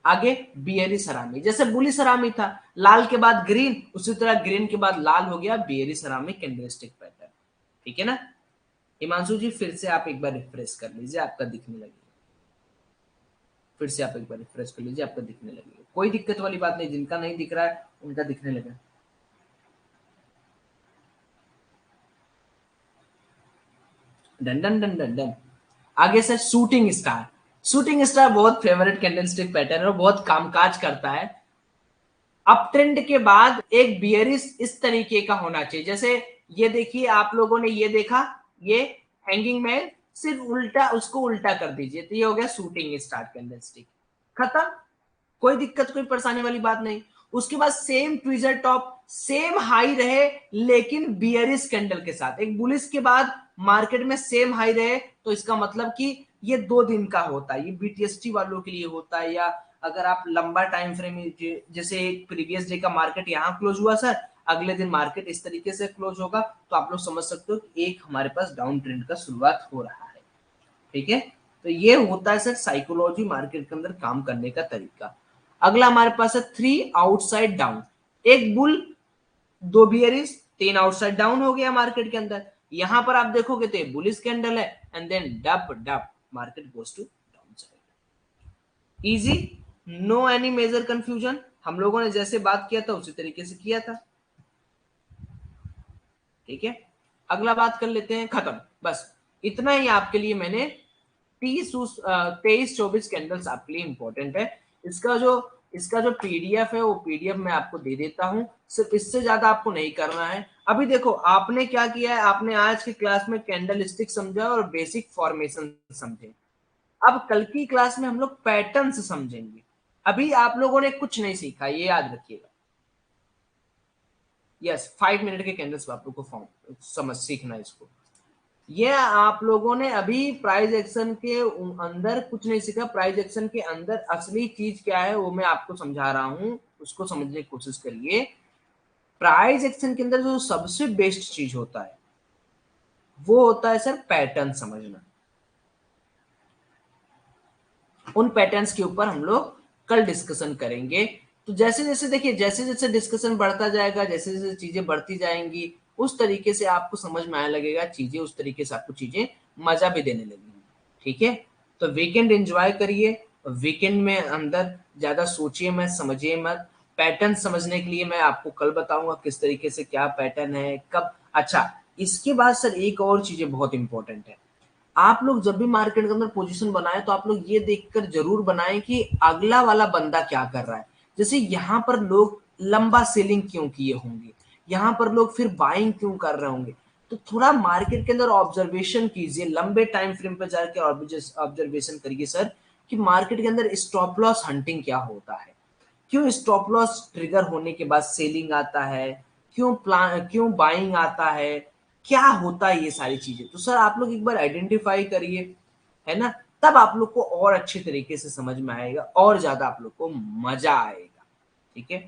[SPEAKER 2] आगे बियरिश हरामी, जैसे बुलिश हरामी था, लाल के बाद ग्रीन, उसी तरह ग्रीन के बाद लाल हो गया बियरिश हरामी कैंडलस्टिक पैटर्न, ठीक है ना। हिमांशु जी फिर से आप एक बार रिफ्रेश कर लीजिए, आपका दिखने लगेगा। फिर से आप एक बार रिफ्रेश कर लीजिए, आपका दिखने लगेगा। कोई दिक्कत वाली बात नहीं, जिनका नहीं दिख रहा है उनका दिखने लगा। Done done done done done. आगे sir shooting star. Shooting star बहुत फेवरेट कैंडलस्टिक पैटर्न है और बहुत कामकाज करता है। अप ट्रेंड के बाद एक बियरिश इस तरीके का होना चाहिए, जैसे ये देखिए आप लोगों ने ये देखा, ये हैंगिंग में सिर्फ उल्टा, उसको उल्टा कर दीजिए तो ये हो गया शूटिंग स्टार कैंडलस्टिक, खत्म। कोई दिक्कत कोई परेशानी वाली बात नहीं। उसके बाद same tweezer top, same high रहे लेकिन बियरिश कैंडल के साथ, एक बुलिश के बाद मार्केट में सेम हाई रहे तो इसका मतलब कि ये 2 दिन का होता है, ये बीटीएसटी वालों के लिए होता है। या अगर आप लंबा टाइम फ्रेम, जैसे प्रीवियस डे का मार्केट यहाँ क्लोज हुआ सर, अगले दिन मार्केट इस तरीके से क्लोज होगा, तो आप लोग समझ सकते हो कि एक हमारे पास डाउन ट्रेंड का शुरुआत हो रहा है, ठीक है। तो ये होता है सर साइकोलॉजी मार्केट के अंदर काम करने का तरीका। अगला हमारे पास है 3 आउटसाइड डाउन, एक बुल, 2 बियरिश, 3 आउटसाइड डाउन हो गया मार्केट के अंदर। यहां पर आप देखोगे तो बुलिश कैंडल है एंड देन डप डप market goes to down side. Easy, no any major confusion, हम लोगों ने जैसे बात किया था उसी तरीके से किया था, ठीक है। अगला बात कर लेते हैं, खत्म, बस इतना ही आपके लिए मैंने 23-24 कैंडल्स आपके लिए इंपॉर्टेंट है। इसका जो पीडीएफ है वो पीडीएफ मैं आपको दे देता हूं, सिर्फ इससे ज्यादा आपको नहीं करना है। अभी देखो आपने क्या किया है, आपने आज की क्लास में कैंडल स्टिक समझा और बेसिक फॉर्मेशन समझे। अब कल की क्लास में हम लोग पैटर्न्स समझेंगे। अभी आप लोगों ने कुछ नहीं सीखा, ये याद रखिएगा। यस, 5 मिनट के कैंडल्स आप लोग को फॉर्म समझ सीखना है इसको। ये आप लोगों ने अभी प्राइस एक्शन के अंदर कुछ नहीं सीखा, प्राइस एक्शन के अंदर असली चीज क्या है वो मैं आपको समझा रहा हूं, उसको समझने की कोशिश करिए। प्राइस एक्शन के अंदर जो सबसे बेस्ट चीज होता है वो होता है सर पैटर्न समझना। उन पैटर्न्स के ऊपर हम लोग कल डिस्कशन करेंगे। तो जैसे जैसे देखिए, जैसे जैसे डिस्कशन बढ़ता जाएगा, जैसे जैसे चीजें बढ़ती जाएंगी, उस तरीके से आपको समझ में आने लगेगा चीजें, उस तरीके से आपको चीजें मजा भी देने लगेंगी, ठीक है। तो वीकेंड एंजॉय करिए, वीकेंड में अंदर ज्यादा सोचिए मत, समझिए मत। पैटर्न समझने के लिए मैं आपको कल बताऊंगा किस तरीके से क्या पैटर्न है कब। अच्छा, इसके बाद सर एक और चीजें बहुत इंपॉर्टेंट है। आप लोग जब भी मार्केट के अंदर पोजीशन बनाए तो आप लोग ये देखकर जरूर बनाएं कि अगला वाला बंदा क्या कर रहा है। जैसे यहाँ पर लोग लंबा सेलिंग क्यों किए होंगे, यहाँ पर लोग फिर बाइंग क्यों कर रहे होंगे, तो थोड़ा मार्केट के अंदर ऑब्जर्वेशन कीजिए, लंबे टाइम फ्रेम पर जाकर ऑब्जर्वेशन करिए सर कि मार्केट के अंदर स्टॉप लॉस हंटिंग क्या होता है, क्यों स्टॉप लॉस ट्रिगर होने के बाद सेलिंग आता है, क्यों बाइंग आता है, क्या होता है ये सारी चीजें। तो सर आप लोग एक बार आइडेंटिफाई करिए, है ना, तब आप लोग को और अच्छे तरीके से समझ में आएगा और ज्यादा आप लोग को मजा आएगा, ठीक है।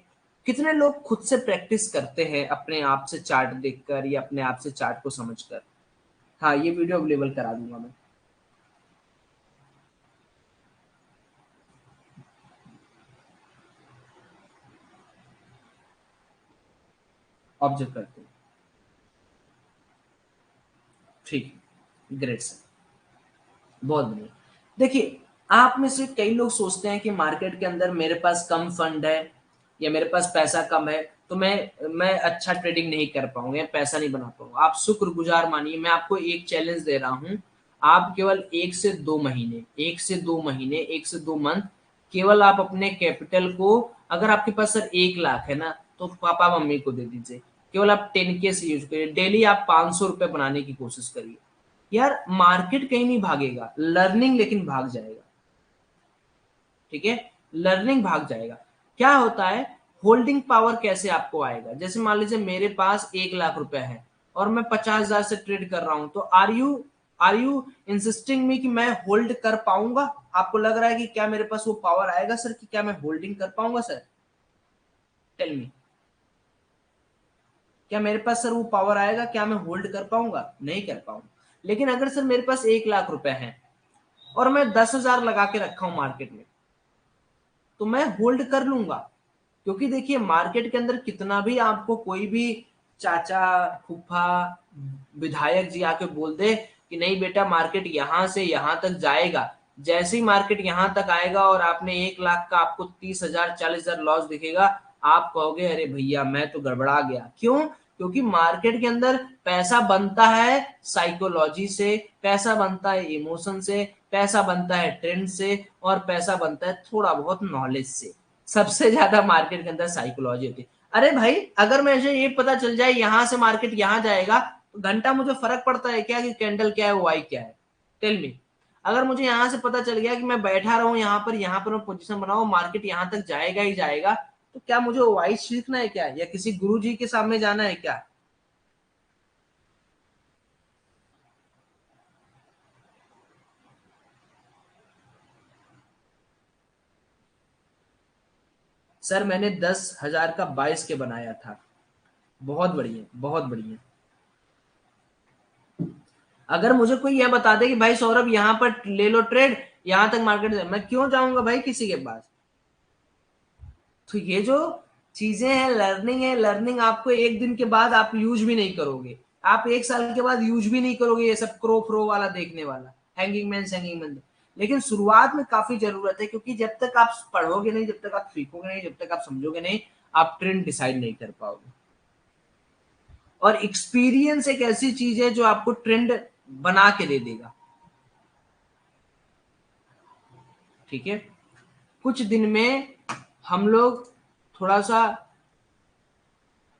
[SPEAKER 2] कितने लोग खुद से प्रैक्टिस करते हैं अपने आप से चार्ट देखकर या अपने आप से चार्ट को समझकर? हाँ, ये वीडियो अवेलेबल करा दूंगा मैं, ऑब्जर्व करते हैं, ठीक है, ग्रेट सर, बहुत बढ़िया। देखिए, आप में से कई लोग सोचते हैं कि मार्केट के अंदर मेरे पास कम फंड है या मेरे पास पैसा कम है, तो मैं अच्छा ट्रेडिंग नहीं कर पाऊंगा, पैसा नहीं बना पाऊंगा। आप शुक्रगुजार मानिए, मैं आपको एक चैलेंज दे रहा हूं, आप केवल 1 से 2 महीने, 1 से 2 महीने, 1 से 2 मंथ, केवल आप अपने कैपिटल को, अगर आपके पास सर 1 लाख है ना, तो पापा मम्मी को दे दीजिए, केवल आप 10K से यूज करिए, डेली आप 500 रुपए बनाने की कोशिश करिए। यार मार्केट कहीं नहीं भागेगा, लर्निंग लेकिन भाग जाएगा, ठीक है, लर्निंग भाग जाएगा। क्या होता है, होल्डिंग पावर कैसे आपको आएगा, जैसे मान लीजिए मेरे पास 1 लाख रुपए है और मैं 50,000 से ट्रेड कर रहा हूं, तो आर यू इंसिस्टिंग मी कि मैं होल्ड कर पाऊंगा? आपको लग रहा है कि क्या मेरे पास वो पावर आएगा सर, कि क्या मैं होल्डिंग कर पाऊंगा सर? टेल मी, क्या मेरे पास सर वो पावर आएगा, क्या मैं होल्ड कर पाऊंगा? नहीं कर पाऊंगा। लेकिन अगर सर मेरे पास 1 लाख रुपए है और मैं 10,000 लगा के रखा हूं मार्केट में, तो मैं होल्ड कर लूंगा। क्योंकि देखिए मार्केट के अंदर कितना भी आपको कोई भी चाचा, फूफा, विधायक जी आके बोल दे कि नहीं बेटा मार्केट यहां से यहां तक जाएगा, जैसे ही मार्केट यहां तक आएगा और आपने 1 लाख का आपको 30,000 40,000 लॉस दिखेगा, आप कहोगे अरे भैया मैं तो गड़बड़ा गया। क्यों? क्योंकि मार्केट के अंदर पैसा बनता है साइकोलॉजी से, पैसा बनता है इमोशन से, पैसा बनता है ट्रेंड से, और पैसा बनता है थोड़ा बहुत नॉलेज से। सबसे ज्यादा मार्केट के अंदर साइकोलॉजी होती है। अरे भाई अगर मुझे ये पता चल जाए यहां से मार्केट यहां जाएगा, तो घंटा मुझे फर्क पड़ता है क्या कि कैंडल क्या है, वाई क्या है? Tell me. अगर मुझे यहां से पता चल गया कि मैं बैठा रहूं यहाँ पर मैं पोजीशन बनाऊं, मार्केट यहां तक जाएगा ही जाएगा, तो क्या मुझे वाई सीखना है क्या, या किसी गुरु जी के सामने जाना है क्या? सर मैंने 10,000 का 22 के बनाया था। बहुत बढ़िया, बहुत बढ़िया। अगर मुझे कोई यह बता दे कि भाई सौरभ यहाँ पर ले लो ट्रेड, यहां तक मार्केट है, मैं क्यों जाऊंगा भाई किसी के पास? तो ये जो चीजें हैं, लर्निंग है, लर्निंग आपको एक दिन के बाद आप यूज भी नहीं करोगे, आप 1 साल के बाद यूज भी नहीं करोगे, ये सब क्रो फ्रो वाला देखने वाला, हैंगिंग मैन। लेकिन शुरुआत में काफी जरूरत है, क्योंकि जब तक आप पढ़ोगे नहीं, जब तक आप सीखोगे नहीं, जब तक आप समझोगे नहीं, आप ट्रेंड डिसाइड नहीं कर पाओगे। और एक्सपीरियंस एक ऐसी चीज है जो आपको ट्रेंड बना के दे देगा, ठीक है। कुछ दिन में हम लोग थोड़ा सा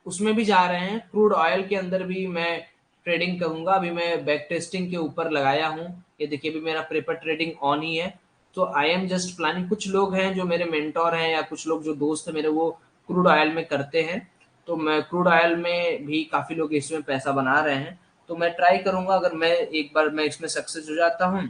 [SPEAKER 2] उसमें भी जा रहे हैं, क्रूड ऑयल के अंदर भी मैं ट्रेडिंग करूंगा। अभी मैं बैक टेस्टिंग के ऊपर लगाया हूं, ये देखिए अभी मेरा प्रेपर ट्रेडिंग ऑन ही है। तो आई एम जस्ट प्लानिंग, कुछ लोग हैं जो मेरे मेंटोर हैं या कुछ लोग जो दोस्त हैं मेरे, वो क्रूड ऑयल में करते हैं, तो मैं क्रूड ऑयल में भी काफी लोग इसमें पैसा बना रहे हैं, तो मैं ट्राई करूंगा, अगर मैं एक बार मैं इसमें सक्सेस हो जाता हूँ,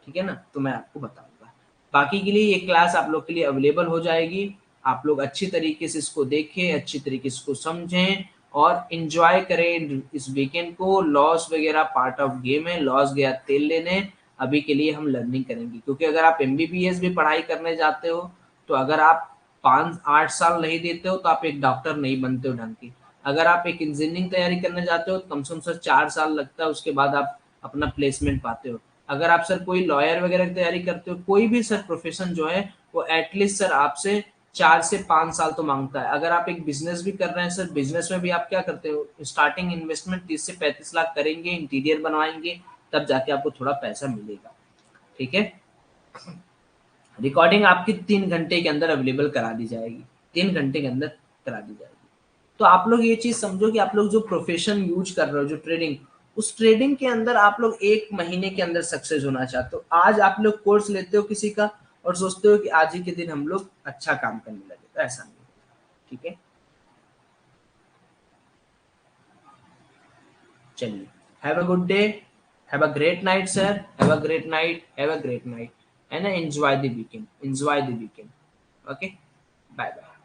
[SPEAKER 2] ठीक है ना, तो मैं आपको बताऊंगा। बाकी के लिए ये क्लास आप लोग के लिए अवेलेबल हो जाएगी, आप लोग अच्छी तरीके से इसको देखें, अच्छी तरीके से इसको समझें और इंजॉय करें इस वीकेंड को। लॉस वगैरह पार्ट ऑफ गेम है, लॉस गया तेल लेने, अभी के लिए हम लर्निंग करेंगे। क्योंकि अगर आप एमबीबीएस भी पढ़ाई करने जाते हो, तो अगर आप 5-8 साल नहीं देते हो तो आप एक डॉक्टर नहीं बनते हो ढंग की। अगर आप एक इंजीनियरिंग तैयारी करने जाते हो तो कम से कम सर 4 साल लगता है, उसके बाद आप अपना प्लेसमेंट पाते हो। अगर आप सर कोई लॉयर वगैरह की तैयारी करते हो, कोई भी सर प्रोफेशन जो है, वो एटलीस्ट सर आपसे 4 से 5 साल तो मांगता है। अगर आप एक बिजनेस भी कर रहे हैं सर, बिजनेस में भी आप क्या करते हो, स्टार्टिंग इन्वेस्टमेंट 30 से 35 लाख करेंगे, इंटीरियर बनवाएंगे, तब जाके आपको थोड़ा पैसा मिलेगा, ठीक है। रिकॉर्डिंग आपकी 3 घंटे के अंदर अवेलेबल करा दी जाएगी, 3 घंटे के अंदर करा दी जाएगी। तो आप लोग ये चीज समझो कि आप लोग जो प्रोफेशन यूज कर रहे हो, जो ट्रेडिंग, उस ट्रेडिंग के अंदर आप लोग 1 महीने के अंदर सक्सेस होना चाहते हो। आज आप लोग कोर्स लेते हो किसी का और सोचते हो कि आज ही के दिन हम लोग अच्छा काम करने लगे, तो ऐसा नहीं, ठीक है। चलिए, have a good day, have a great night sir, have a great night, have a great night, and enjoy the weekend, enjoy the weekend. Okay, bye bye.